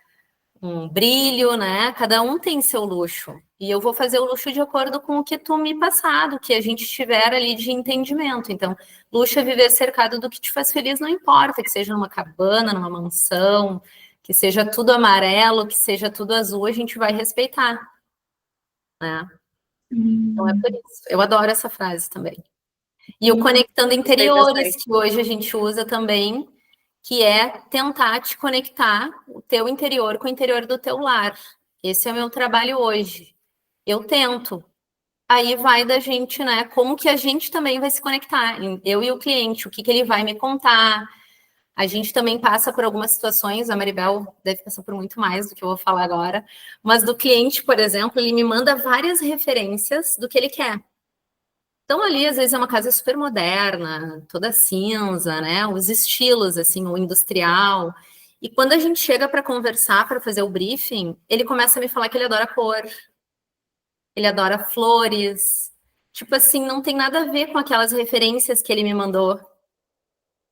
um brilho, né? Cada um tem seu luxo. E eu vou fazer o luxo de acordo com o que tu me passar, do que a gente tiver ali de entendimento. Então, luxo é viver cercado do que te faz feliz, não importa que seja numa cabana, numa mansão, que seja tudo amarelo, que seja tudo azul, a gente vai respeitar, né? Então é por isso. Eu adoro essa frase também. E o conectando Gostei interiores, bastante. que hoje a gente usa também, que é tentar te conectar o teu interior com o interior do teu lar. Esse é o meu trabalho hoje. Eu tento. Aí vai da gente, né? Como que a gente também vai se conectar? Eu e o cliente, o que ele vai me contar. A gente também passa por algumas situações, a Maribel deve passar por muito mais do que eu vou falar agora, mas do cliente, por exemplo, ele me manda várias referências do que ele quer. Então, ali, às vezes, é uma casa super moderna, toda cinza, né? Os estilos, assim, o industrial. E quando a gente chega para conversar, para fazer o briefing, ele começa a me falar que ele adora cor, ele adora flores. Tipo assim, não tem nada a ver com aquelas referências que ele me mandou.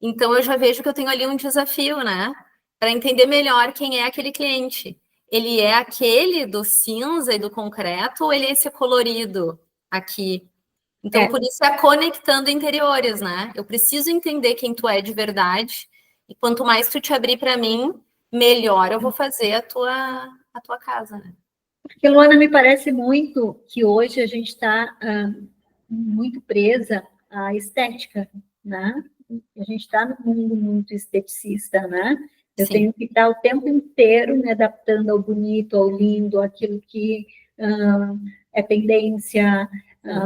Então, eu já vejo que eu tenho ali um desafio, né? Para entender melhor quem é aquele cliente. Ele é aquele do cinza e do concreto ou ele é esse colorido aqui? Então, por isso é conectando interiores, né? Eu preciso entender quem tu é de verdade. E quanto mais tu te abrir para mim, melhor eu vou fazer a tua casa, né? Porque, Luana, me parece muito que hoje a gente está muito presa à estética, né? A gente está num mundo muito esteticista, né? Eu Sim. tenho que estar o tempo inteiro me adaptando ao bonito, ao lindo, àquilo que é tendência.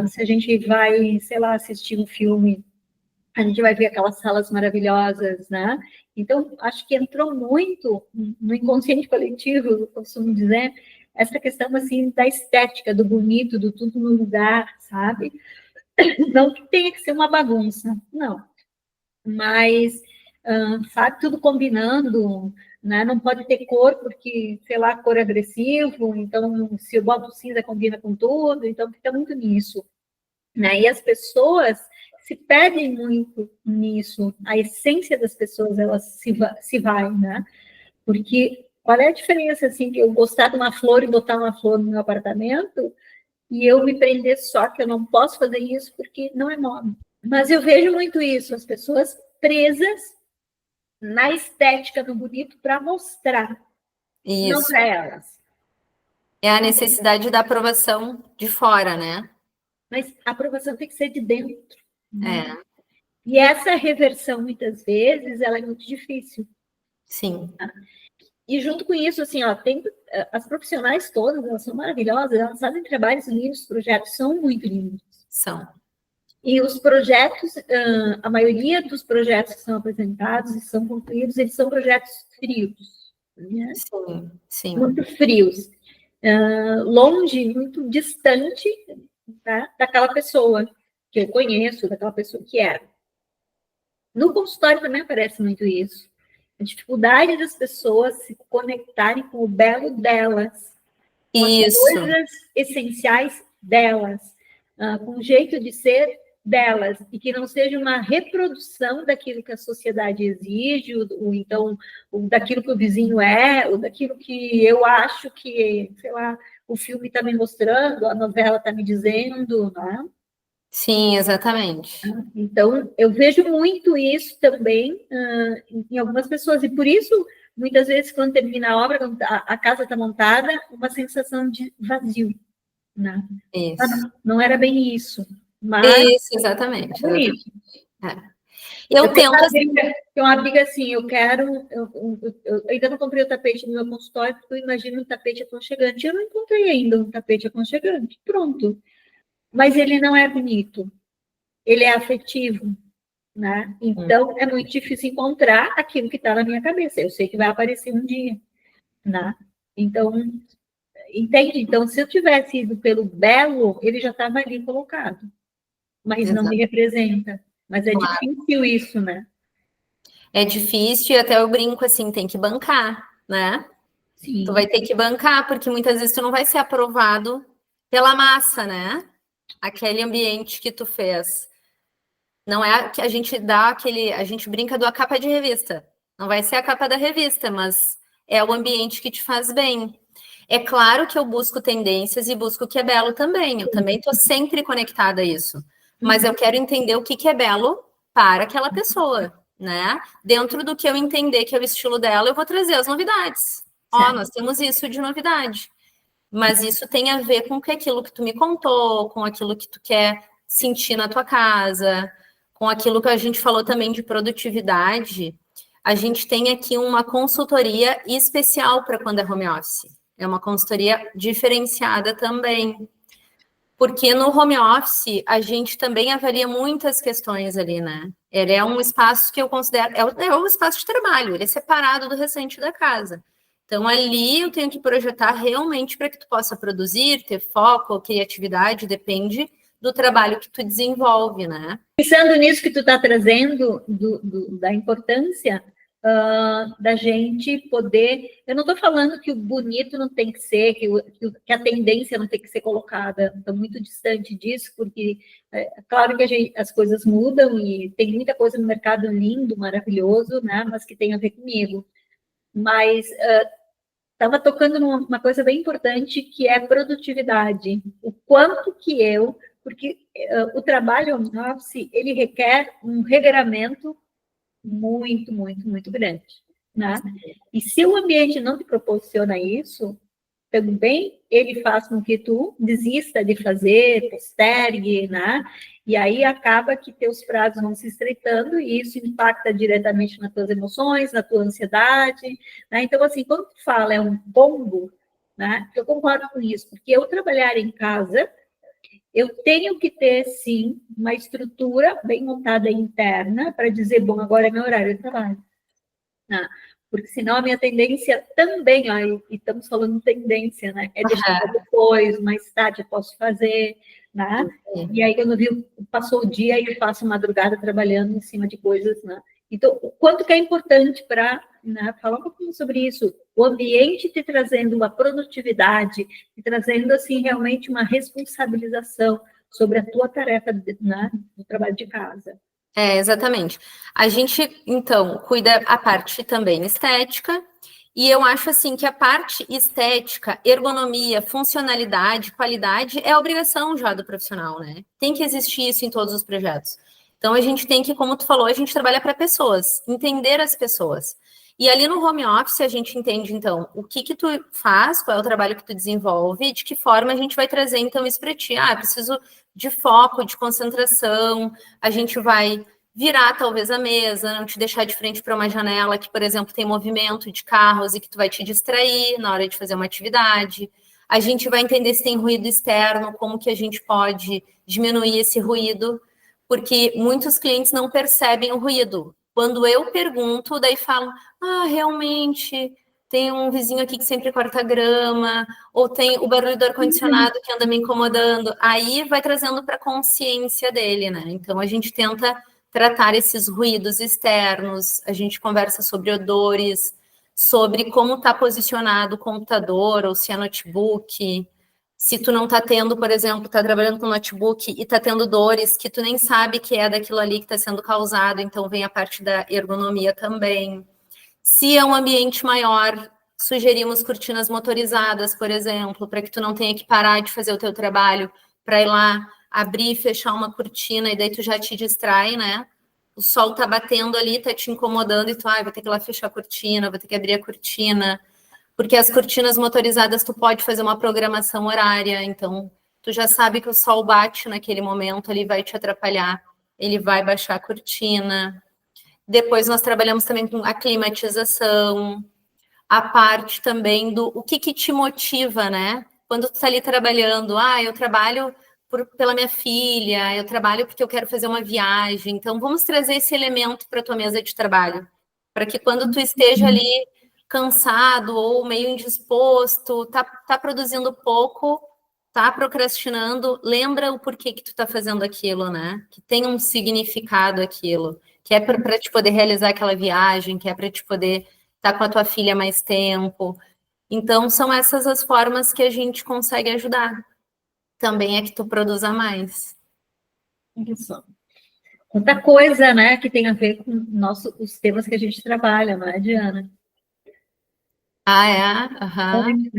Se a gente vai, sei lá, assistir um filme, a gente vai ver aquelas salas maravilhosas, né? Então, acho que entrou muito no inconsciente coletivo, eu costumo dizer, essa questão, assim, da estética, do bonito, do tudo no lugar, sabe? Não que tenha que ser uma bagunça, não. Mas, sabe, tudo combinando, né? Não pode ter cor, porque, sei lá, cor agressivo, então, se eu boto cinza, combina com tudo, então fica muito nisso, né? E as pessoas se perdem muito nisso, a essência das pessoas, ela se vai, né? Porque qual é a diferença, assim, de eu gostar de uma flor e botar uma flor no meu apartamento e eu me prender só que eu não posso fazer isso porque não é moda. Mas eu vejo muito isso, as pessoas presas na estética, no bonito, para mostrar, não Isso. para elas. É a necessidade da aprovação de fora, né? Mas a aprovação tem que ser de dentro. Né? É, E essa reversão, muitas vezes, ela é muito difícil. sim. E junto com isso, assim, ó, tem as profissionais todas, elas são maravilhosas, elas fazem trabalhos lindos, projetos são muito lindos. São. E os projetos, a maioria dos projetos que são apresentados e são concluídos, eles são projetos frios, né? Sim, sim. Muito frios, longe, muito distante, tá, daquela pessoa que eu conheço, daquela pessoa que era. No consultório também aparece muito isso. A dificuldade das pessoas se conectarem com o belo delas, com as Isso. coisas essenciais delas, com o jeito de ser delas, e que não seja uma reprodução daquilo que a sociedade exige, então, daquilo que o vizinho é, ou daquilo que eu acho que, sei lá, o filme está me mostrando, a novela está me dizendo, né? Sim, exatamente. Então, eu vejo muito isso também em algumas pessoas, e por isso, muitas vezes, quando termina a obra, quando a casa está montada, uma sensação de vazio, né? Isso. Não era bem isso, mas Isso, exatamente. é bonito. Eu tento. Tem uma amiga assim, eu ainda não comprei o tapete no meu consultório, porque eu imagino um tapete aconchegante. Eu não encontrei ainda um tapete aconchegante. Pronto. Mas ele não é bonito. Ele é afetivo, né? Então, é muito difícil encontrar aquilo que está na minha cabeça. Eu sei que vai aparecer um dia, né? Então, entende? Então, se eu tivesse ido pelo belo, ele já estava ali colocado. Mas não me representa. Mas é difícil isso, né? É difícil e até eu brinco assim, tem que bancar, né? Sim. Tu vai ter que bancar, porque muitas vezes tu não vai ser aprovado pela massa, né? Aquele ambiente que tu fez. Não é que a gente dá aquele. A gente brinca da capa de revista. Não vai ser a capa da revista, mas é o ambiente que te faz bem. É claro que eu busco tendências e busco o que é belo também. Eu também estou sempre conectada a isso. Mas eu quero entender o que é belo para aquela pessoa, né? Dentro do que eu entender que é o estilo dela, eu vou trazer as novidades. Ó, nós temos isso de novidade. Mas isso tem a ver com aquilo que tu me contou, com aquilo que tu quer sentir na tua casa, com aquilo que a gente falou também de produtividade. A gente tem aqui uma consultoria especial para quando é home office. É uma consultoria diferenciada também. Porque no home office a gente também avalia muitas questões ali, né? Ele é um espaço que eu considero, é um espaço de trabalho, ele é separado do restante da casa. Então, ali eu tenho que projetar realmente para que tu possa produzir, ter foco, criatividade, depende do trabalho que tu desenvolve, né? Pensando nisso que tu está trazendo, da importância da gente poder... Eu não estou falando que o bonito não tem que ser, que a tendência não tem que ser colocada, estou muito distante disso, porque é claro que as coisas mudam e tem muita coisa no mercado lindo, maravilhoso, né, mas que tem a ver comigo. Mas estava tocando numa coisa bem importante, que é produtividade. O quanto que porque o trabalho home office, ele requer um regramento muito, muito, muito grande, né? E se o ambiente não te proporciona isso, também ele faz com que tu desista de fazer, postergue, né? E aí acaba que teus prazos vão se estreitando e isso impacta diretamente nas tuas emoções, na tua ansiedade, né? Então, assim, quando tu fala é um pombo, né? Eu concordo com isso, porque eu trabalhar em casa, eu tenho que ter, sim, uma estrutura bem montada interna para dizer, bom, agora é meu horário de trabalho. Porque senão a minha tendência também, ó, e estamos falando de tendência, né? É deixar para depois, mais tarde eu posso fazer, né? E aí, quando vi, passou o dia, aí eu faço madrugada trabalhando em cima de coisas, né? Então, o quanto que é importante para, né, falar um pouquinho sobre isso, o ambiente te trazendo uma produtividade, te trazendo, assim, realmente uma responsabilização sobre a tua tarefa, né, do trabalho de casa. Exatamente. A gente, então, cuida a parte também estética, e eu acho assim que a parte estética, ergonomia, funcionalidade, qualidade é a obrigação já do profissional, né? Tem que existir isso em todos os projetos. Então a gente tem que, como tu falou, a gente trabalha para pessoas, entender as pessoas. E ali no home office a gente entende, então, o que tu faz, qual é o trabalho que tu desenvolve, de que forma a gente vai trazer, então, isso para ti. Preciso de foco, de concentração, a gente vai virar, talvez, a mesa, não te deixar de frente para uma janela que, por exemplo, tem movimento de carros e que tu vai te distrair na hora de fazer uma atividade. A gente vai entender se tem ruído externo, como que a gente pode diminuir esse ruído, porque muitos clientes não percebem o ruído. Quando eu pergunto, daí falam, realmente, tem um vizinho aqui que sempre corta grama, ou tem o barulho do ar-condicionado que anda me incomodando. Aí vai trazendo para a consciência dele, né? Então, a gente tenta tratar esses ruídos externos, a gente conversa sobre odores, sobre como está posicionado o computador, ou se é notebook, Se tu não tá tendo, por exemplo, tá trabalhando com notebook e tá tendo dores que tu nem sabe que é daquilo ali que está sendo causado, então vem a parte da ergonomia também. Se é um ambiente maior, sugerimos cortinas motorizadas, por exemplo, para que tu não tenha que parar de fazer o teu trabalho, para ir lá abrir e fechar uma cortina, e daí tu já te distrai, né? O sol tá batendo ali, tá te incomodando, e tu, vou ter que ir lá fechar a cortina, vou ter que abrir a cortina. Porque as cortinas motorizadas, tu pode fazer uma programação horária, então tu já sabe que o sol bate naquele momento, ele vai te atrapalhar, ele vai baixar a cortina. Depois nós trabalhamos também com a climatização, a parte também do o que te motiva, né? Quando tu tá ali trabalhando, eu trabalho pela minha filha, eu trabalho porque eu quero fazer uma viagem. Então, vamos trazer esse elemento para a tua mesa de trabalho, para que quando tu esteja ali cansado ou meio indisposto, tá produzindo pouco, tá procrastinando, lembra o porquê que tu tá fazendo aquilo, né? Que tem um significado aquilo, que é para te poder realizar aquela viagem, que é para te poder estar com a tua filha mais tempo. Então, são essas as formas que a gente consegue ajudar. Também é que tu produza mais. Isso. Outra coisa, né, que tem a ver com os temas que a gente trabalha, não é, Diana? Uhum.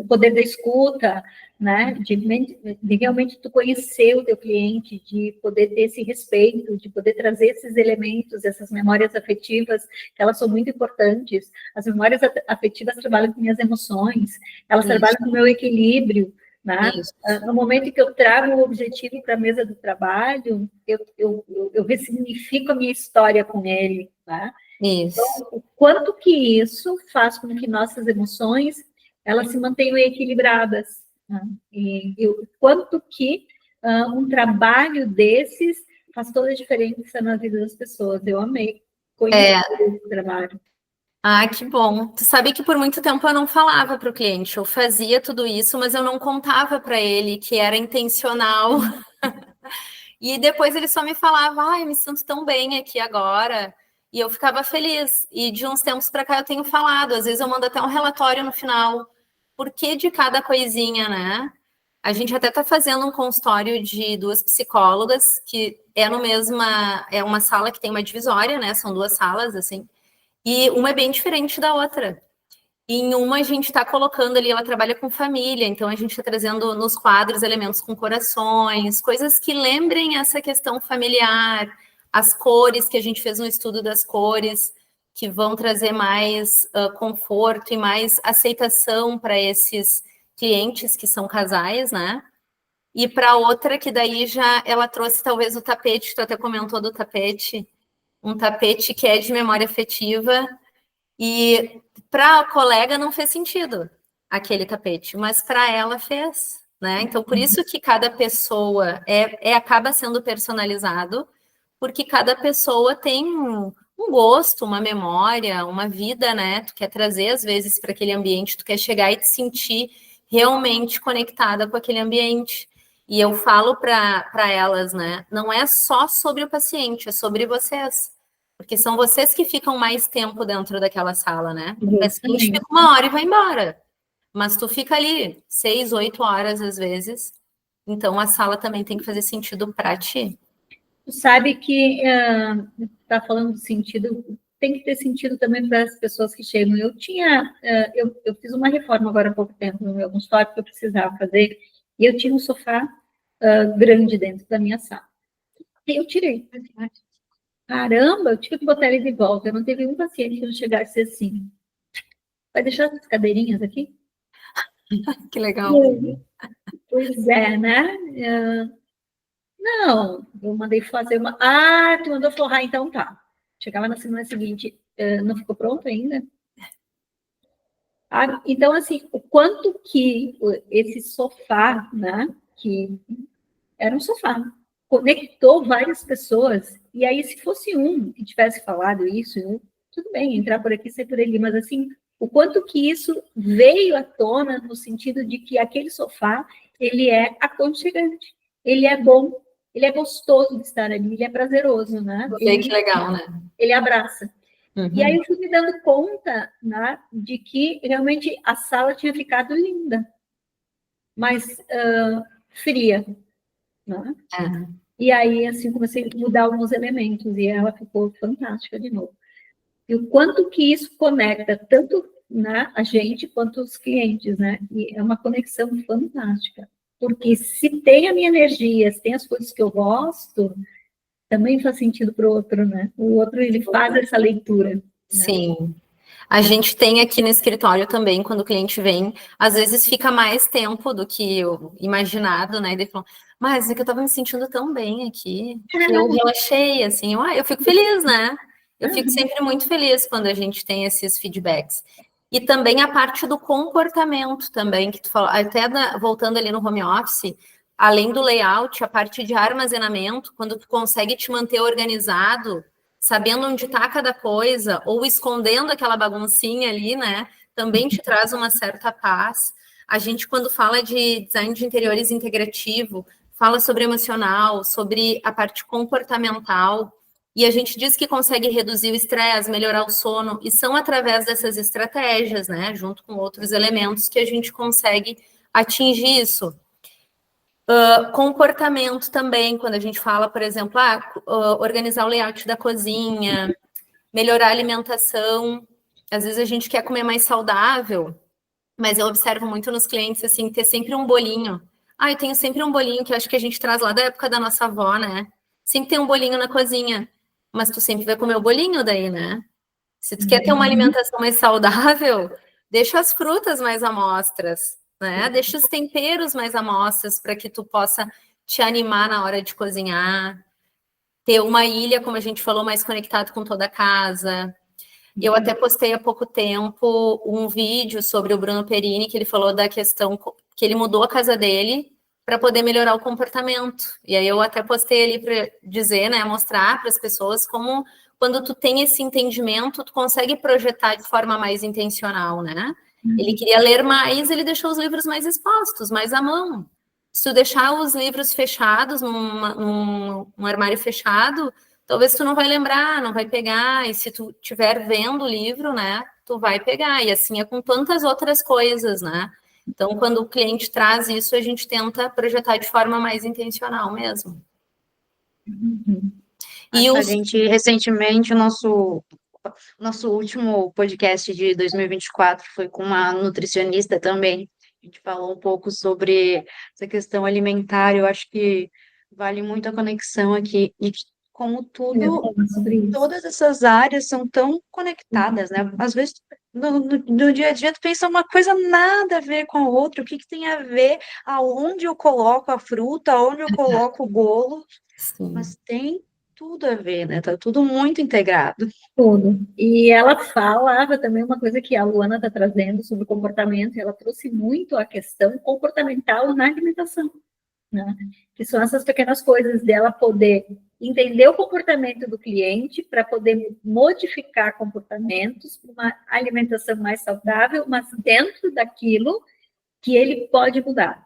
O poder da escuta, né, de realmente tu conhecer o teu cliente, de poder ter esse respeito, de poder trazer esses elementos, essas memórias afetivas, que elas são muito importantes. As memórias afetivas trabalham com minhas emoções, elas trabalham com o meu equilíbrio, né? No momento que eu trago o objetivo para a mesa do trabalho, eu ressignifico a minha história com ele, né? Isso. Então, o quanto que isso faz com que nossas emoções elas se mantenham equilibradas, né? E o quanto que um trabalho desses faz toda a diferença na vida das pessoas. Eu amei conhecer esse trabalho. Que bom. Tu sabe que por muito tempo eu não falava para o cliente, eu fazia tudo isso, mas eu não contava para ele que era intencional. E depois ele só me falava, eu me sinto tão bem aqui agora. E eu ficava feliz. E de uns tempos para cá eu tenho falado, às vezes eu mando até um relatório no final, por que de cada coisinha, né? A gente até está fazendo um consultório de 2 psicólogas, que é uma sala que tem uma divisória, né? São 2 salas, assim. E uma é bem diferente da outra. E em uma a gente está colocando ali, ela trabalha com família, então a gente está trazendo nos quadros elementos com corações, coisas que lembrem essa questão familiar, as cores, que a gente fez um estudo das cores, que vão trazer mais conforto e mais aceitação para esses clientes que são casais, né? E para outra que daí já ela trouxe talvez o tapete, tu até comentou do tapete, um tapete que é de memória afetiva, e para a colega não fez sentido aquele tapete, mas para ela fez, né? Então, por isso que cada pessoa acaba sendo personalizado, porque cada pessoa tem um gosto, uma memória, uma vida, né? Tu quer trazer, às vezes, para aquele ambiente, tu quer chegar e te sentir realmente conectada com aquele ambiente. E eu falo para elas, né? Não é só sobre o paciente, é sobre vocês. Porque são vocês que ficam mais tempo dentro daquela sala, né? O paciente fica 1 hora e vai embora. Mas tu fica ali 6, 8 horas às vezes. Então a sala também tem que fazer sentido para ti. Tu sabe que tá falando de sentido, tem que ter sentido também para as pessoas que chegam. Eu fiz uma reforma agora há pouco tempo no meu consultório que eu precisava fazer, e eu tinha um sofá grande dentro da minha sala. E eu tirei. Caramba, eu tive que botar ele de volta. Eu não teve um paciente que não chegasse assim. Vai deixar as cadeirinhas aqui? Que legal. Pois é, né? Não, eu mandei fazer uma. Tu mandou forrar, então tá. Chegava na semana seguinte, não ficou pronto ainda? Então, assim, o quanto que esse sofá, né? Que era um sofá, conectou várias pessoas. E aí, se fosse um que tivesse falado isso, tudo bem, entrar por aqui, sair por ali, mas assim, o quanto que isso veio à tona no sentido de que aquele sofá, ele é aconchegante, ele é bom, ele é gostoso de estar ali, ele é prazeroso, né? Que legal, né? Ele abraça. E aí eu fui me dando conta, né, de que realmente a sala tinha ficado linda, mas fria, né? E aí, assim, comecei a mudar alguns elementos e ela ficou fantástica de novo. E o quanto que isso conecta tanto, né, a gente quanto os clientes, né? E é uma conexão fantástica. Porque se tem a minha energia, se tem as coisas que eu gosto, também faz sentido para o outro, né? O outro, ele faz essa leitura. Né? Sim. A gente tem aqui no escritório também, quando o cliente vem, às vezes fica mais tempo do que o imaginado, né? E ele falou, mas é que eu tava me sentindo tão bem aqui, que eu relaxei, assim, eu fico feliz, né? Eu fico sempre muito feliz quando a gente tem esses feedbacks. E também a parte do comportamento também, que tu falou, até voltando ali no home office, além do layout, a parte de armazenamento, quando tu consegue te manter organizado, sabendo onde está cada coisa, ou escondendo aquela baguncinha ali, né? Também te traz uma certa paz. A gente, quando fala de design de interiores integrativo, fala sobre emocional, sobre a parte comportamental, e a gente diz que consegue reduzir o estresse, melhorar o sono, e são através dessas estratégias, né? Junto com outros elementos que a gente consegue atingir isso. Comportamento também, quando a gente fala, por exemplo, organizar o layout da cozinha, melhorar a alimentação. Às vezes a gente quer comer mais saudável, mas eu observo muito nos clientes, assim, ter sempre um bolinho. Eu tenho sempre um bolinho, que eu acho que a gente traz lá da época da nossa avó, né? Sempre tem um bolinho na cozinha, mas tu sempre vai comer o bolinho daí, né? Se tu quer ter uma alimentação mais saudável, deixa as frutas mais amostras, né? Deixa os temperos mais amostras para que tu possa te animar na hora de cozinhar. Ter uma ilha, como a gente falou, mais conectado com toda a casa. Eu até postei há pouco tempo um vídeo sobre o Bruno Perini, que ele falou da questão que ele mudou a casa dele para poder melhorar o comportamento. E aí eu até postei ali para dizer, né, mostrar para as pessoas como quando tu tem esse entendimento, tu consegue projetar de forma mais intencional, né? Ele queria ler mais, ele deixou os livros mais expostos, mais à mão. Se tu deixar os livros fechados, num armário fechado, talvez tu não vai lembrar, não vai pegar, e se tu estiver vendo o livro, né, tu vai pegar, e assim é com tantas outras coisas, né? Então, quando o cliente traz isso, a gente tenta projetar de forma mais intencional mesmo. E a gente, recentemente, o nosso último podcast de 2024 foi com uma nutricionista também. A gente falou um pouco sobre essa questão alimentar. Eu acho que vale muito a conexão aqui. E como tudo, todas essas áreas são tão conectadas, né? Às vezes, no dia a dia, tu pensa uma coisa nada a ver com a outra. O que que tem a ver aonde eu coloco a fruta, aonde eu coloco o bolo. Sim. Mas tem tudo a ver, né? Tá tudo muito integrado. Tudo. E ela falava também uma coisa que a Luana está trazendo sobre comportamento, e ela trouxe muito a questão comportamental na alimentação, né? Que são essas pequenas coisas dela poder entender o comportamento do cliente para poder modificar comportamentos para uma alimentação mais saudável, mas dentro daquilo que ele pode mudar.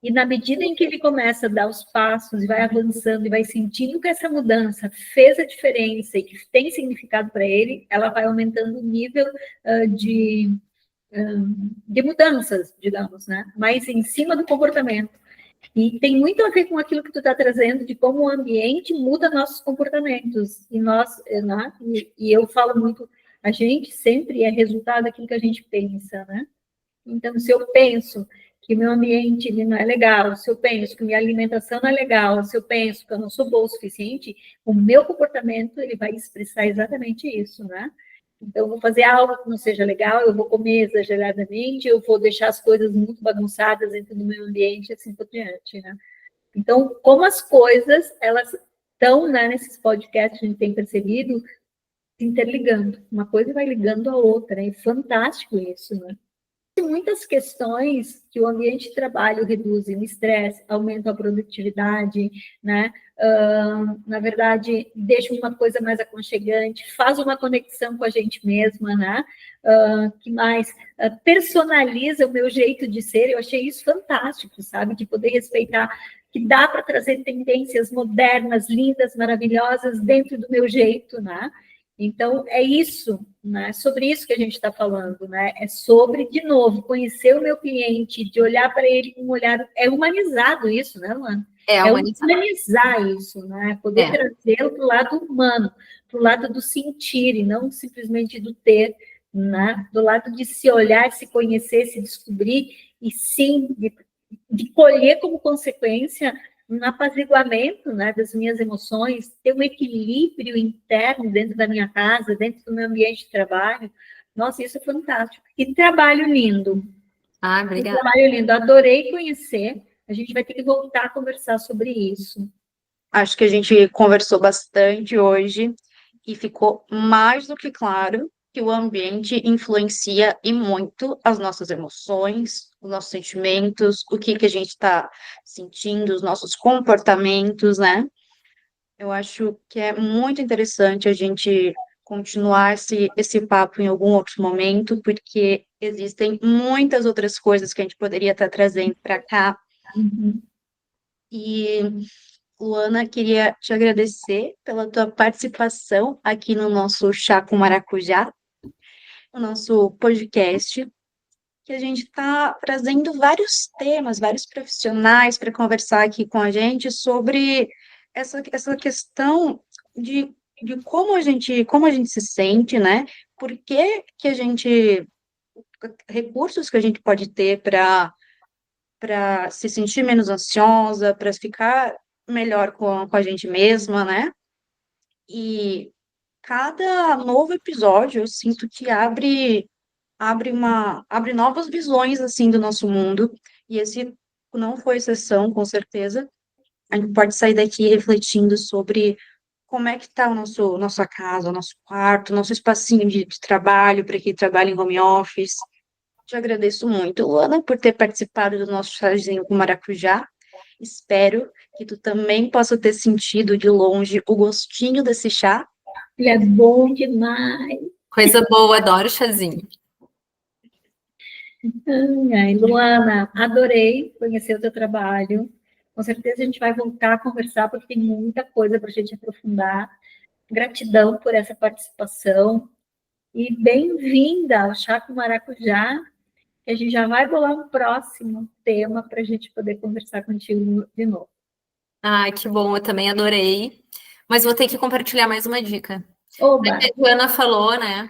E na medida em que ele começa a dar os passos e vai avançando e vai sentindo que essa mudança fez a diferença e que tem significado para ele, ela vai aumentando o nível de mudanças, digamos, né? Mas em cima do comportamento. E tem muito a ver com aquilo que tu está trazendo, de como o ambiente muda nossos comportamentos. E nós, né? E eu falo muito, a gente sempre é resultado daquilo que a gente pensa, né? Então, se eu penso que meu ambiente ele não é legal, se eu penso que minha alimentação não é legal, se eu penso que eu não sou boa o suficiente, o meu comportamento ele vai expressar exatamente isso, né? Então, eu vou fazer algo que não seja legal, eu vou comer exageradamente, eu vou deixar as coisas muito bagunçadas dentro do meu ambiente, assim por diante, né? Então, como as coisas, elas estão, né, nesses podcasts, a gente tem percebido, se interligando. Uma coisa vai ligando a outra, é fantástico isso, né? Muitas questões que o ambiente de trabalho reduzem o estresse, aumentam a produtividade, né? Na verdade, deixa uma coisa mais aconchegante, faz uma conexão com a gente mesma, né? Que mais? Personaliza o meu jeito de ser, eu achei isso fantástico, sabe? De poder respeitar, que dá para trazer tendências modernas, lindas, maravilhosas dentro do meu jeito, né? Então, é isso, né? Sobre isso que a gente está falando, né? É sobre, de novo, conhecer o meu cliente, de olhar para ele com um olhar. É humanizado isso, né, Luana? É É humanizado. humanizar isso, né? Poder trazê-lo para o lado humano, para o lado do sentir, e não simplesmente do ter, né? Do lado de se olhar, se conhecer, se descobrir, e sim, de colher como consequência um apaziguamento, né, das minhas emoções, ter um equilíbrio interno dentro da minha casa, dentro do meu ambiente de trabalho. Nossa, isso é fantástico. Que trabalho lindo. Ah, Que obrigada. trabalho lindo. Adorei conhecer. A gente vai ter que voltar a conversar sobre isso. Acho que a gente conversou bastante hoje e ficou mais do que claro que o ambiente influencia e muito as nossas emoções, os nossos sentimentos, o que que a gente está sentindo, os nossos comportamentos, né? Eu acho que é muito interessante a gente continuar esse papo em algum outro momento, porque existem muitas outras coisas que a gente poderia estar trazendo para cá. Uhum. E Luana, queria te agradecer pela tua participação aqui no nosso Chá com Maracujá, o nosso podcast, que a gente está trazendo vários temas, vários profissionais para conversar aqui com a gente sobre essa questão de como a gente se sente, né? Por que a gente, recursos que a gente pode ter para se sentir menos ansiosa, para ficar melhor com a gente mesma, né? E cada novo episódio eu sinto que abre novas visões assim do nosso mundo, e esse não foi exceção, com certeza. A gente pode sair daqui refletindo sobre como é que está o nossa casa, o nosso quarto, nosso espacinho de trabalho, para quem trabalha em home office. Te agradeço muito, Luana, por ter participado do nosso chazinho com maracujá. Espero que tu também possa ter sentido de longe o gostinho desse chá. Ele é bom demais. Coisa boa, adoro chazinho. Ai, Luana, adorei conhecer o teu trabalho. Com certeza a gente vai voltar a conversar, porque tem muita coisa para a gente aprofundar. Gratidão por essa participação. E bem-vinda ao Chá com Maracujá, que a gente já vai bolar um próximo tema para a gente poder conversar contigo de novo. Ah, que bom, eu também adorei. Mas vou ter que compartilhar mais uma dica. Oba! A Joana falou, né,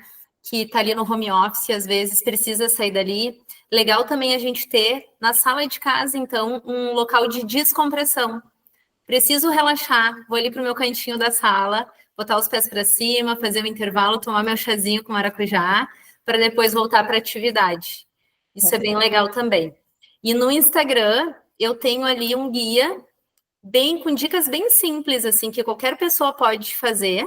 que tá ali no home office, às vezes precisa sair dali. Legal também a gente ter na sala de casa, então, um local de descompressão. Preciso relaxar, vou ali pro meu cantinho da sala, botar os pés para cima, fazer um intervalo, tomar meu chazinho com maracujá, para depois voltar para a atividade. Isso é bem legal também. E no Instagram, eu tenho ali um guia bem com dicas bem simples assim que qualquer pessoa pode fazer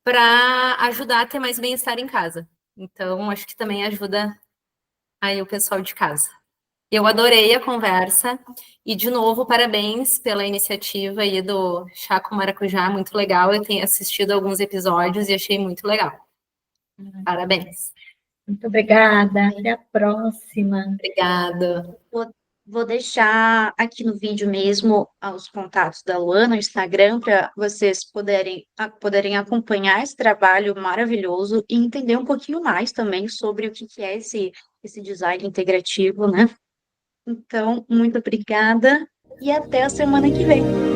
para ajudar a ter mais bem-estar em casa. Então, acho que também ajuda aí o pessoal de casa. Eu adorei a conversa e, de novo, parabéns pela iniciativa aí do Chá com Maracujá, muito legal. Eu tenho assistido alguns episódios e achei muito legal. Parabéns. Muito obrigada. Até a próxima. Obrigada. Vou deixar aqui no vídeo mesmo os contatos da Luana, no Instagram, para vocês poderem acompanhar esse trabalho maravilhoso e entender um pouquinho mais também sobre o que é esse design integrativo, né? Então, muito obrigada e até a semana que vem.